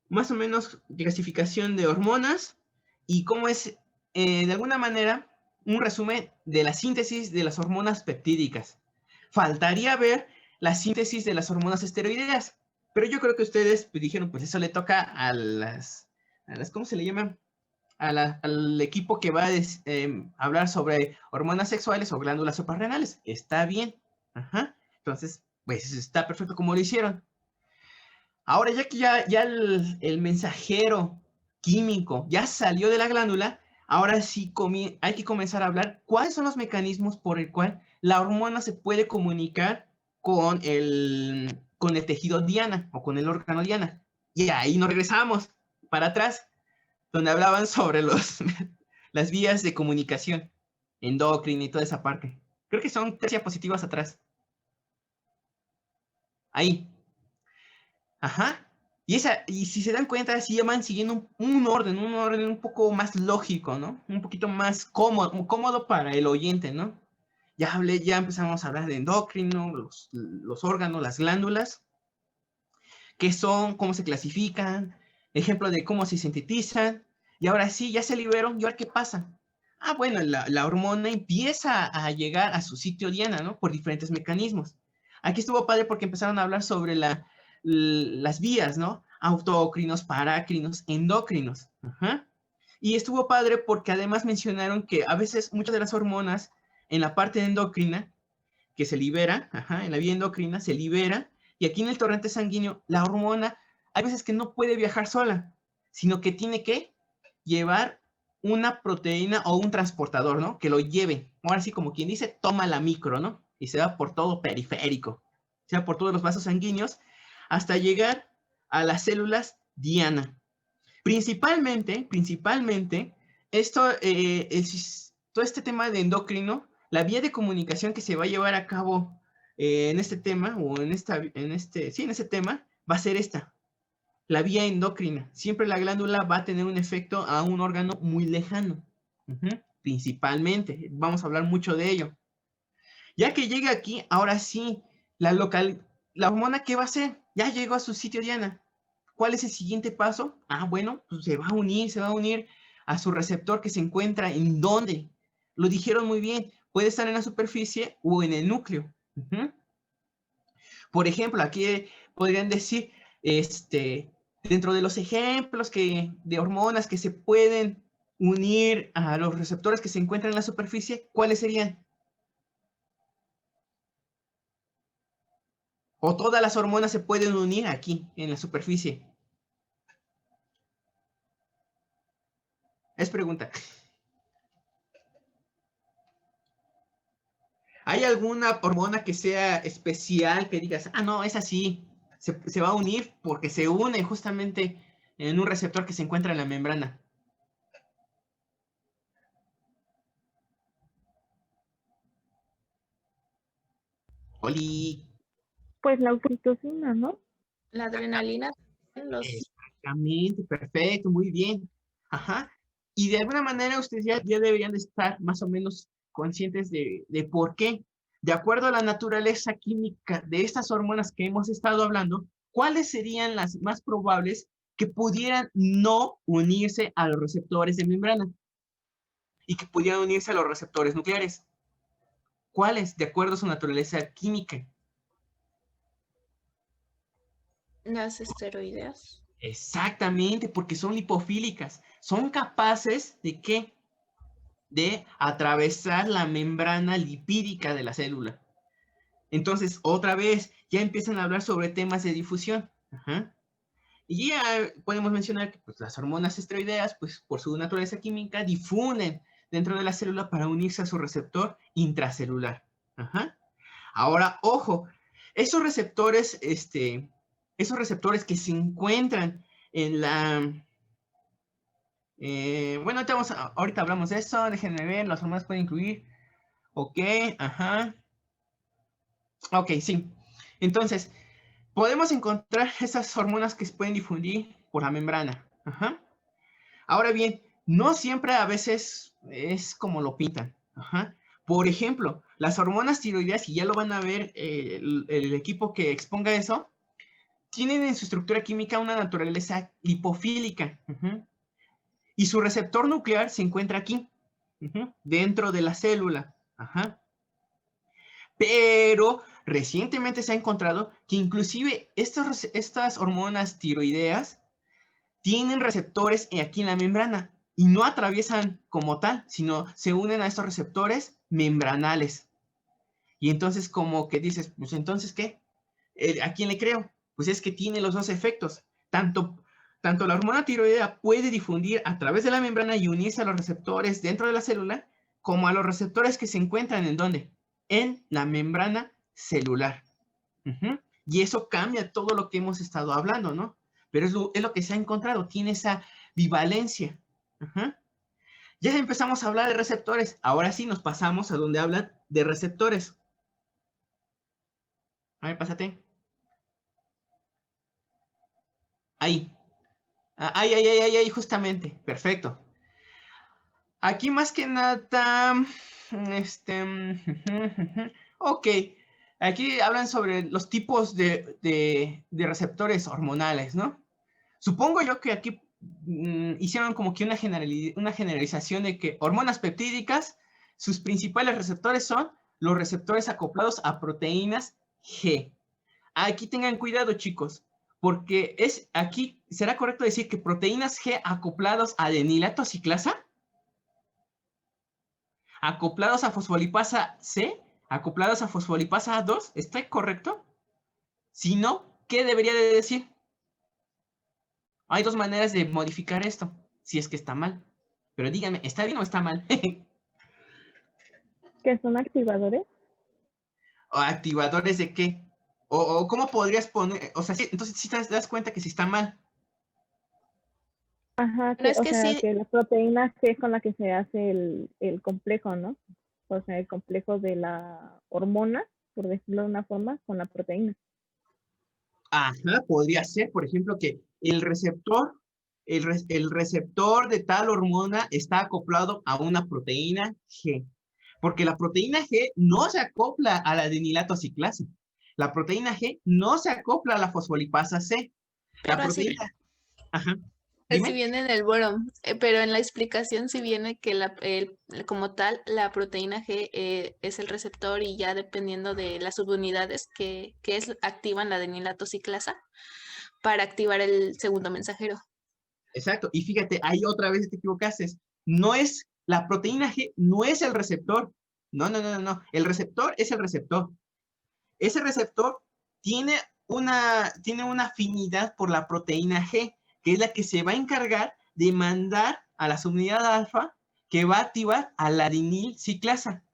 más o menos clasificación de hormonas y cómo es, de alguna manera, un resumen de la síntesis de las hormonas peptídicas. Faltaría ver la síntesis de las hormonas esteroideas, pero yo creo que ustedes dijeron, pues eso le toca a las ¿cómo se le llaman? Al equipo que va a hablar sobre hormonas sexuales o glándulas suprarrenales. Está bien. Entonces, pues está perfecto como lo hicieron. Ahora, ya que ya el mensajero químico ya salió de la glándula, ahora sí hay que comenzar a hablar cuáles son los mecanismos por el cual la hormona se puede comunicar con el tejido diana o con el órgano diana. Y ahí nos regresamos para atrás, donde hablaban sobre las vías de comunicación endocrina y toda esa parte. Creo que son 3 diapositivas atrás. Ahí. Y si se dan cuenta, sí van siguiendo un orden un poco más lógico, ¿no? Un poquito más cómodo para el oyente, ¿no? Ya empezamos a hablar de endocrino, los órganos, las glándulas, qué son, cómo se clasifican, ejemplo de cómo se sintetizan, y ahora sí, ya se liberó, ¿y ahora qué pasa? Bueno, la hormona empieza a llegar a su sitio diana, ¿no? Por diferentes mecanismos. Aquí estuvo padre porque empezaron a hablar sobre las vías, ¿no? Autócrinos, parácrinos, endócrinos. Y estuvo padre porque además mencionaron que a veces muchas de las hormonas en la parte endocrina que se libera, en la vía endocrina se libera, y aquí en el torrente sanguíneo la hormona hay veces que no puede viajar sola, sino que tiene que llevar una proteína o un transportador, ¿no? Que lo lleve. Ahora sí, como quien dice, toma la micro, ¿no? Y se va por todo periférico, se va por todos los vasos sanguíneos, hasta llegar a las células diana. Principalmente, todo este tema de endocrino, la vía de comunicación que se va a llevar a cabo en este tema, o en ese tema, va a ser esta, la vía endocrina. Siempre la glándula va a tener un efecto a un órgano muy lejano. Principalmente, vamos a hablar mucho de ello. Ya que llega aquí, ahora sí, la hormona, ¿qué va a hacer? Ya llegó a su sitio diana. ¿Cuál es el siguiente paso? Bueno, pues se va a unir a su receptor que se encuentra en dónde. Lo dijeron muy bien, puede estar en la superficie o en el núcleo. Por ejemplo, aquí podrían decir, dentro de los ejemplos de hormonas que se pueden unir a los receptores que se encuentran en la superficie, ¿cuáles serían? ¿O todas las hormonas se pueden unir aquí, en la superficie? Es pregunta. ¿Hay alguna hormona que sea especial que digas, ah, no, esa sí, se va a unir porque se une justamente en un receptor que se encuentra en la membrana? Oli. Pues la oxitocina, ¿no? La adrenalina, los... Exactamente, perfecto, muy bien. Ajá. Y de alguna manera ustedes ya deberían de estar más o menos conscientes de por qué. De acuerdo a la naturaleza química de estas hormonas que hemos estado hablando, ¿cuáles serían las más probables que pudieran no unirse a los receptores de membrana y que pudieran unirse a los receptores nucleares? ¿Cuáles? De acuerdo a su naturaleza química. Las esteroideas. Exactamente, porque son lipofílicas. Son capaces de ¿qué? De atravesar la membrana lipídica de la célula. Entonces, otra vez, ya empiezan a hablar sobre temas de difusión. Ajá. Y ya podemos mencionar que pues, las hormonas esteroideas, pues por su naturaleza química, difunden dentro de la célula para unirse a su receptor intracelular. Ajá. Ahora, ojo, esos receptores que se encuentran en la... bueno, ahorita hablamos de eso, déjenme ver, las hormonas pueden incluir. Ok, ajá. Ok, sí. Entonces, podemos encontrar esas hormonas que se pueden difundir por la membrana. Ajá. Ahora bien, no siempre a veces es como lo pintan. Ajá. Por ejemplo, las hormonas tiroideas, y ya lo van a ver el equipo que exponga eso, tienen en su estructura química una naturaleza lipofílica. Ajá. Y su receptor nuclear se encuentra aquí, dentro de la célula. Ajá. Pero recientemente se ha encontrado que inclusive estas hormonas tiroideas tienen receptores aquí en la membrana y no atraviesan como tal, sino se unen a estos receptores membranales. Y entonces como que dices, pues entonces, ¿qué? ¿A quién le creo? Pues es que tiene los dos efectos. Tanto la hormona tiroidea puede difundir a través de la membrana y unirse a los receptores dentro de la célula, como a los receptores que se encuentran ¿en dónde? En la membrana celular. Y eso cambia todo lo que hemos estado hablando, ¿no? Pero es lo que se ha encontrado, tiene esa bivalencia. Ya empezamos a hablar de receptores, ahora sí nos pasamos a donde hablan de receptores. A ver, pásate. Ahí. Ahí, justamente. Perfecto. Aquí más que nada, ok. Aquí hablan sobre los tipos de receptores hormonales, ¿no? Supongo yo que aquí hicieron como que una generalización de que hormonas peptídicas, sus principales receptores son los receptores acoplados a proteínas G. Aquí tengan cuidado, chicos, porque aquí, ¿será correcto decir que proteínas G acoplados a adenilato ciclasa? Acoplados a fosfolipasa C, acoplados a fosfolipasa 2, ¿está correcto? Si no, ¿qué debería de decir? Hay dos maneras de modificar esto, si es que está mal. Pero díganme, ¿está bien o está mal? ¿Qué son activadores? ¿O activadores de qué? ¿O cómo podrías poner? O sea, sí, entonces sí te das cuenta que sí está mal. Ajá, Pero es o que sea, sí, que la proteína G es con la que se hace el complejo, ¿no? O sea, el complejo de la hormona, por decirlo de una forma, con la proteína. Ajá, podría ser, por ejemplo, que el receptor de tal hormona está acoplado a una proteína G. Porque la proteína G no se acopla a la adenilato ciclasa. La proteína G no se acopla a la fosfolipasa C. La pero así, proteína... Ajá. así Dime. viene en el boron, pero en la explicación sí viene que como tal la proteína G es el receptor y ya dependiendo de las subunidades activan la adenilato ciclasa para activar el segundo mensajero. Exacto. Y fíjate, ahí otra vez te equivocaste. La proteína G no es el receptor. No. El receptor es el receptor. Ese receptor tiene una afinidad por la proteína G, que es la que se va a encargar de mandar a la subunidad alfa que va a activar a la adenil ciclasa.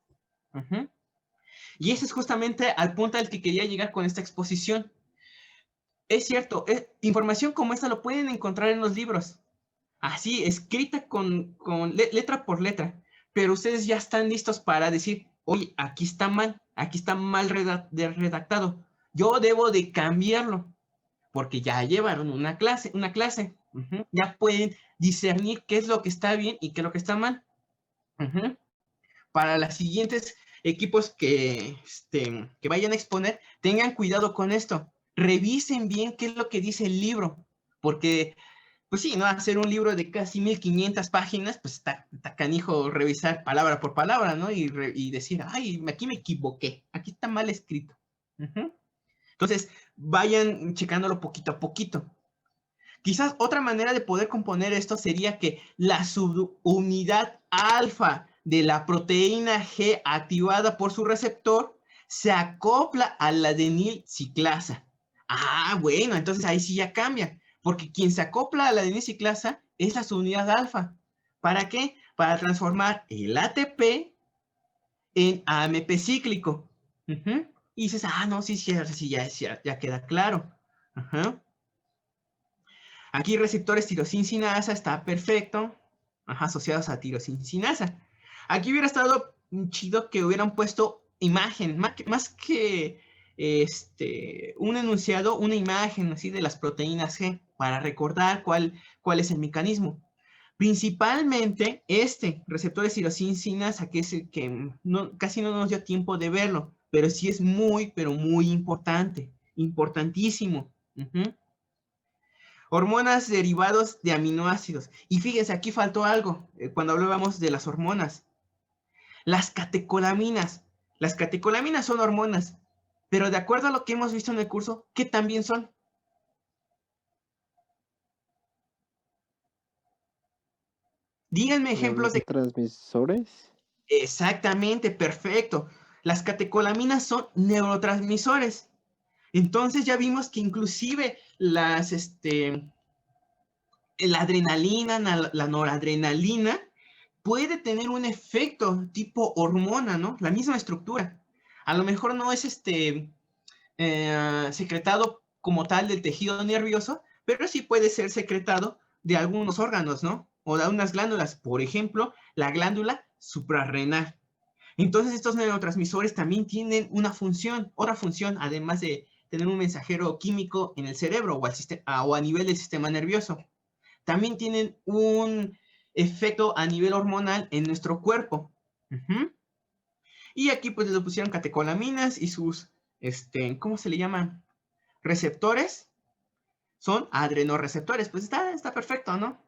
Y ese es justamente al punto al que quería llegar con esta exposición. Es cierto, información como esta lo pueden encontrar en los libros, así, escrita letra por letra, pero ustedes ya están listos para decir, oye, aquí está mal redactado, yo debo de cambiarlo, porque ya llevaron una clase. Ya pueden discernir qué es lo que está bien y qué es lo que está mal. Para los siguientes equipos que vayan a exponer, tengan cuidado con esto. Revisen bien qué es lo que dice el libro, porque, pues sí, ¿no? Hacer un libro de casi 1500 páginas, pues está canijo revisar palabra por palabra, ¿no? Y decir, ay, aquí me equivoqué, aquí está mal escrito. Entonces, vayan checándolo poquito a poquito. Quizás otra manera de poder componer esto sería que la subunidad alfa de la proteína G activada por su receptor se acopla a la adenilciclasa. Ah, bueno, entonces ahí sí ya cambia, porque quien se acopla a la adenilciclasa es la subunidad alfa. ¿Para qué? Para transformar el ATP en AMP cíclico. Y dices, ah, no, sí, ya queda claro. Aquí receptores tirosina-sinasa está perfecto, asociados a tirosina-sinasa. Aquí hubiera estado chido que hubieran puesto imagen, más que un enunciado, una imagen así de las proteínas G, para recordar cuál es el mecanismo. Principalmente receptores tirosina-sinasa, que es el que casi no nos dio tiempo de verlo, pero sí es muy, pero muy importante, importantísimo. Hormonas derivados de aminoácidos. Y fíjense, aquí faltó algo cuando hablábamos de las hormonas. Las catecolaminas. Las catecolaminas son hormonas, pero de acuerdo a lo que hemos visto en el curso, ¿qué también son? Díganme ejemplos de... ¿Transmisores? Exactamente, perfecto. Las catecolaminas son neurotransmisores. Entonces ya vimos que inclusive la adrenalina, la noradrenalina, puede tener un efecto tipo hormona, ¿no? La misma estructura. A lo mejor no es secretado como tal del tejido nervioso, pero sí puede ser secretado de algunos órganos, ¿no? O de algunas glándulas, por ejemplo, la glándula suprarrenal. Entonces estos neurotransmisores también tienen otra función, además de tener un mensajero químico en el cerebro o a nivel del sistema nervioso. También tienen un efecto a nivel hormonal en nuestro cuerpo. Y aquí pues le pusieron catecolaminas y sus, ¿cómo se le llaman? Receptores. Son adrenorreceptores. Pues está perfecto, ¿no?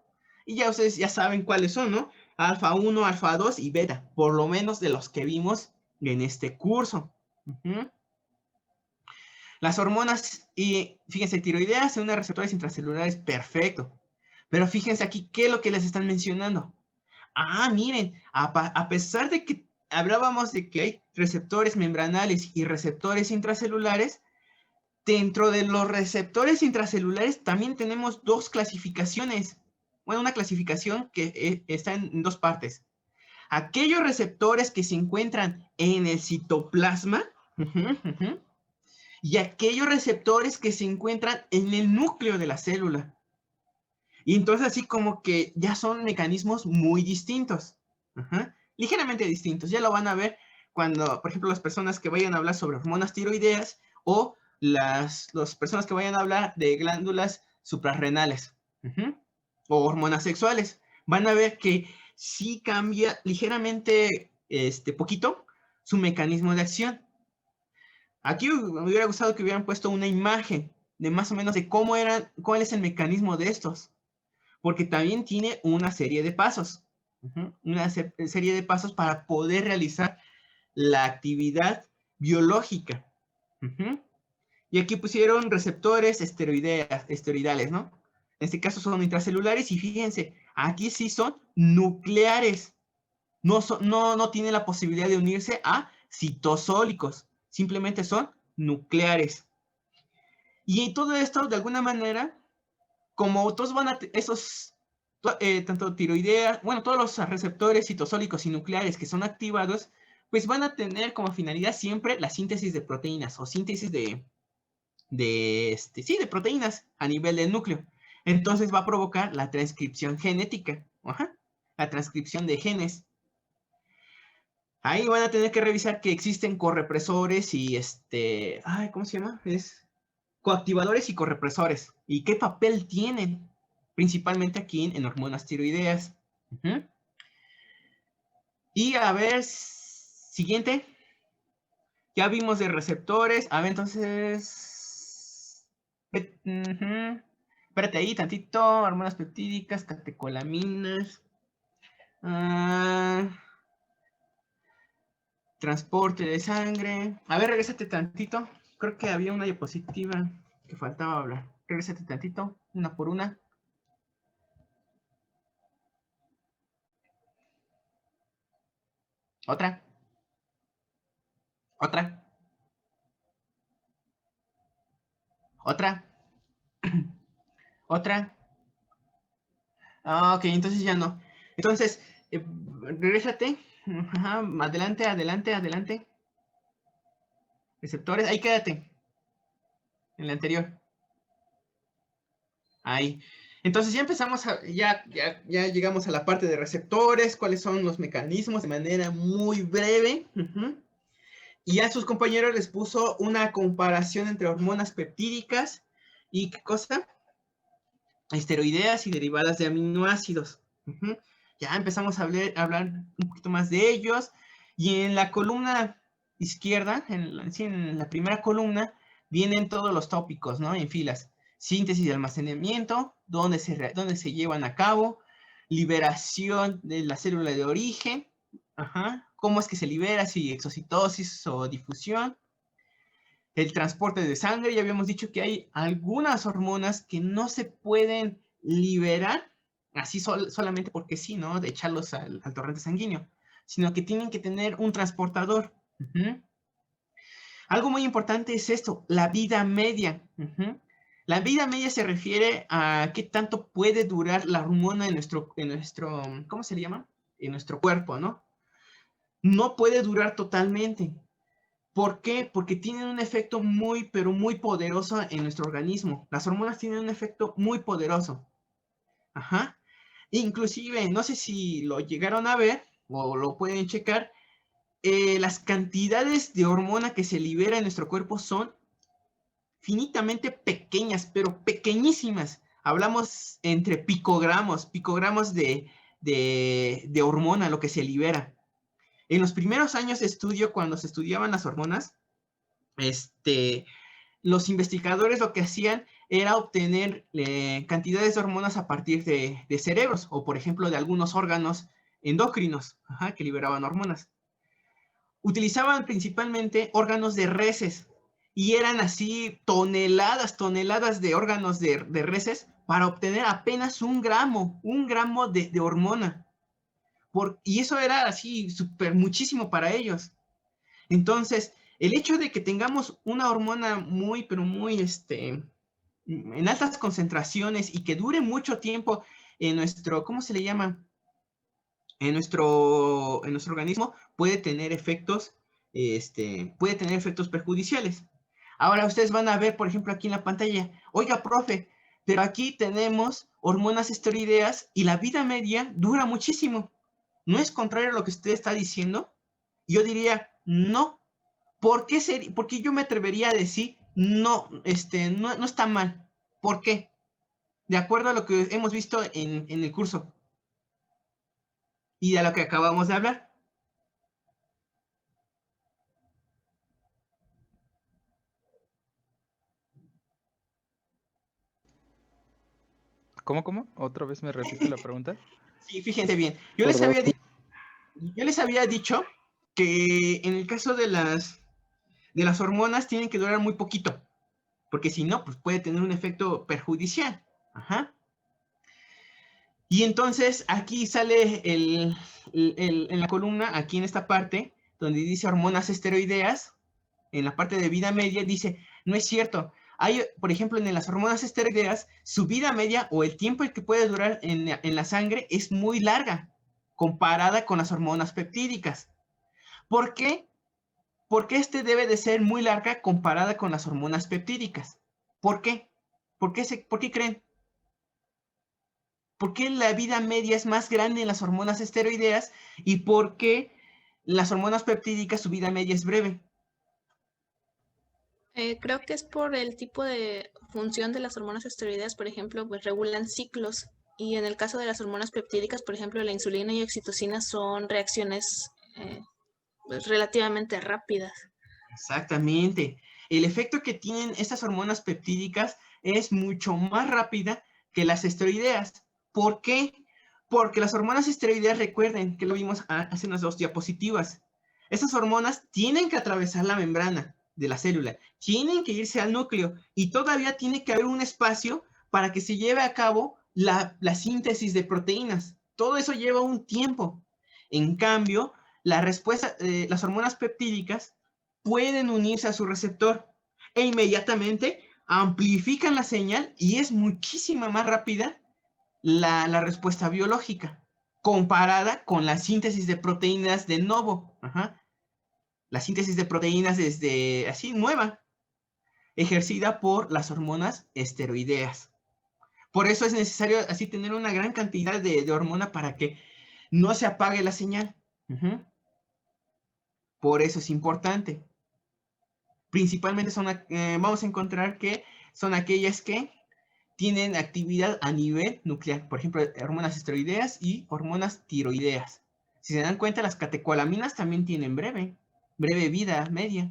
Y ya ustedes ya saben cuáles son, ¿no? Alfa 1, alfa 2 y beta. Por lo menos de los que vimos en este curso. Las hormonas, y fíjense, tiroideas son unos receptores intracelulares, perfecto. Pero fíjense aquí, ¿qué es lo que les están mencionando? Ah, miren, a pesar de que hablábamos de que hay receptores membranales y receptores intracelulares, dentro de los receptores intracelulares también tenemos dos clasificaciones. Bueno, una clasificación que está en dos partes. Aquellos receptores que se encuentran en el citoplasma y aquellos receptores que se encuentran en el núcleo de la célula. Y entonces así como que ya son mecanismos muy distintos, ligeramente distintos. Ya lo van a ver cuando, por ejemplo, las personas que vayan a hablar sobre hormonas tiroideas o las personas que vayan a hablar de glándulas suprarrenales o hormonas sexuales. Van a ver que sí cambia ligeramente, poquito, su mecanismo de acción. Aquí me hubiera gustado que hubieran puesto una imagen de más o menos de cuál es el mecanismo de estos. Porque también tiene una serie de pasos. Una serie de pasos para poder realizar la actividad biológica. Y aquí pusieron receptores esteroidales, ¿no? En este caso son intracelulares y fíjense, aquí sí son nucleares. No tienen la posibilidad de unirse a citosólicos. Simplemente son nucleares. Y todo esto, de alguna manera, como todos van a tanto tiroideas, bueno, todos los receptores citosólicos y nucleares que son activados, pues van a tener como finalidad siempre la síntesis de proteínas o síntesis de proteínas a nivel del núcleo. Entonces va a provocar la transcripción genética, la transcripción de genes. Ahí van a tener que revisar que existen correpresores y ¿cómo se llama? Coactivadores y correpresores. ¿Y qué papel tienen? Principalmente aquí en hormonas tiroideas. Y a ver, siguiente. Ya vimos de receptores. A ver, entonces... Espérate ahí tantito. Hormonas peptídicas, catecolaminas. Transporte de sangre. A ver, regrésate tantito. Creo que había una diapositiva que faltaba hablar. Regrésate tantito, una por una. Otra. Otra. Otra. Otra. Ok, entonces ya no. Entonces, regrésate. Adelante, adelante, adelante. Receptores, ahí quédate. En la anterior. Ahí. Entonces ya empezamos, ya llegamos a la parte de receptores, cuáles son los mecanismos de manera muy breve. Y a sus compañeros les puso una comparación entre hormonas peptídicas y ¿qué cosa? Esteroideas y derivadas de aminoácidos. Ya empezamos a hablar un poquito más de ellos. Y en la columna izquierda, en la primera columna, vienen todos los tópicos, ¿no? En filas. Síntesis y almacenamiento, dónde se llevan a cabo, liberación de la célula de origen, cómo es que se libera, si exocitosis o difusión, el transporte de sangre. Ya habíamos dicho que hay algunas hormonas que no se pueden liberar así solamente porque sí, ¿no? De echarlos al torrente sanguíneo, sino que tienen que tener un transportador. Algo muy importante es esto, la vida media. La vida media se refiere a qué tanto puede durar la hormona en nuestro, ¿cómo se le llama? En nuestro cuerpo, ¿no? No puede durar totalmente. ¿Por qué? Porque tienen un efecto muy, pero muy poderoso en nuestro organismo. Las hormonas tienen un efecto muy poderoso. Inclusive, no sé si lo llegaron a ver o lo pueden checar, las cantidades de hormona que se libera en nuestro cuerpo son finitamente pequeñas, pero pequeñísimas. Hablamos entre picogramos de hormona, lo que se libera. En los primeros años de estudio, cuando se estudiaban las hormonas, los investigadores lo que hacían era obtener cantidades de hormonas a partir de cerebros, o por ejemplo de algunos órganos endocrinos que liberaban hormonas. Utilizaban principalmente órganos de reses, y eran así toneladas de órganos de reses para obtener apenas un gramo de hormona. Y eso era así súper muchísimo para ellos. Entonces, el hecho de que tengamos una hormona muy, pero muy, en altas concentraciones y que dure mucho tiempo en nuestro, ¿cómo se le llama? En nuestro organismo, puede tener efectos perjudiciales. Ahora ustedes van a ver, por ejemplo, aquí en la pantalla, oiga, profe, pero aquí tenemos hormonas esteroideas y la vida media dura muchísimo. ¿No es contrario a lo que usted está diciendo? Yo diría, no. ¿Por qué porque yo me atrevería a decir, no, no está mal? ¿Por qué? De acuerdo a lo que hemos visto en el curso y de lo que acabamos de hablar. ¿Cómo? ¿Otra vez me repite la pregunta? Sí, fíjense bien. Yo les había dicho que en el caso de las hormonas tienen que durar muy poquito, porque si no, pues puede tener un efecto perjudicial. Y entonces aquí sale en la columna, aquí en esta parte, donde dice hormonas esteroideas, en la parte de vida media, dice, no es cierto. Hay, por ejemplo, en las hormonas esteroideas, su vida media o el tiempo que puede durar en la sangre es muy larga, comparada con las hormonas peptídicas. ¿Por qué? Porque debe de ser muy larga comparada con las hormonas peptídicas. ¿Por qué? ¿Por qué creen? ¿Por qué la vida media es más grande en las hormonas esteroideas y por qué las hormonas peptídicas su vida media es breve? Creo que es por el tipo de función de las hormonas esteroideas, por ejemplo, pues regulan ciclos. Y en el caso de las hormonas peptídicas, por ejemplo, la insulina y oxitocina son reacciones pues, relativamente rápidas. Exactamente. El efecto que tienen estas hormonas peptídicas es mucho más rápida que las esteroideas. ¿Por qué? Porque las hormonas esteroideas, recuerden que lo vimos hace unas 2 diapositivas. Estas hormonas tienen que atravesar la membrana de la célula, tienen que irse al núcleo y todavía tiene que haber un espacio para que se lleve a cabo la síntesis de proteínas. Todo eso lleva un tiempo. En cambio, las hormonas peptídicas pueden unirse a su receptor e inmediatamente amplifican la señal y es muchísima más rápida la respuesta biológica comparada con la síntesis de proteínas de novo. Ajá. La síntesis de proteínas desde así nueva, ejercida por las hormonas esteroideas. Por eso es necesario así tener una gran cantidad de hormona para que no se apague la señal. Por eso es importante. Principalmente vamos a encontrar que son aquellas que tienen actividad a nivel nuclear. Por ejemplo, hormonas esteroideas y hormonas tiroideas. Si se dan cuenta, las catecolaminas también tienen breve vida media.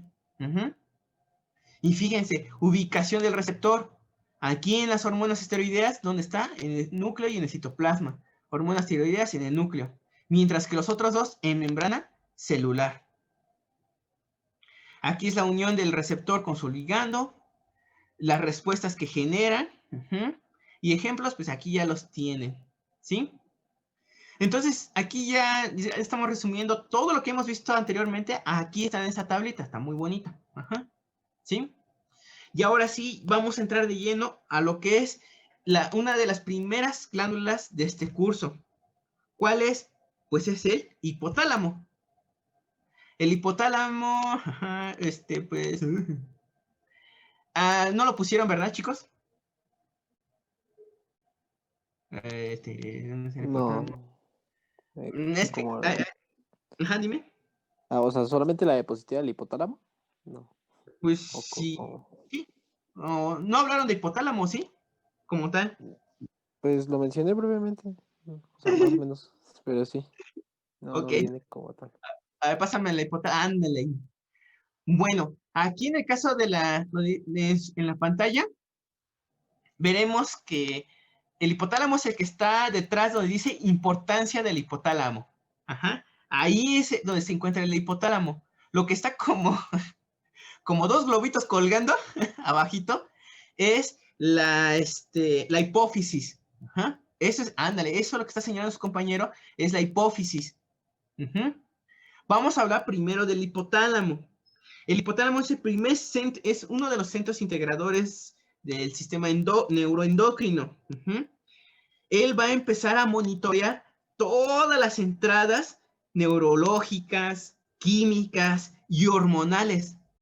Y fíjense, ubicación del receptor. Aquí en las hormonas esteroideas, ¿dónde está? En el núcleo y en el citoplasma. Hormonas tiroideas en el núcleo. Mientras que los otros dos en membrana celular. Aquí es la unión del receptor con su ligando, las respuestas que generan, y ejemplos, pues aquí ya los tienen, ¿sí? Entonces, aquí ya estamos resumiendo todo lo que hemos visto anteriormente, aquí está en esa tablita, está muy bonita, ¿sí? Y ahora sí, vamos a entrar de lleno a lo que es una de las primeras glándulas de este curso. ¿Cuál es? Pues es el hipotálamo. El hipotálamo, pues... no lo pusieron, ¿verdad, chicos? No. Es que... Como Ajá, dime. o sea, solamente la diapositiva del hipotálamo. No. Pues sí. Sí. No hablaron de hipotálamo, ¿sí? Como tal. Pues lo mencioné brevemente. O sea, más o menos. Pero sí. No, Ok. no viene como tal. A ver, pásame la hipotálamo. Ándale. Bueno, aquí en el caso en la pantalla, veremos que el hipotálamo es el que está detrás donde dice importancia del hipotálamo. Ajá. Ahí es donde se encuentra el hipotálamo. Lo que está como 2 globitos colgando abajito es la hipófisis. Ajá. Eso es, ándale, eso es lo que está señalando su compañero, es la hipófisis. Vamos a hablar primero del hipotálamo. El hipotálamo es uno de los centros integradores del sistema neuroendocrino. Él va a empezar a monitorear todas las entradas neurológicas, químicas y hormonales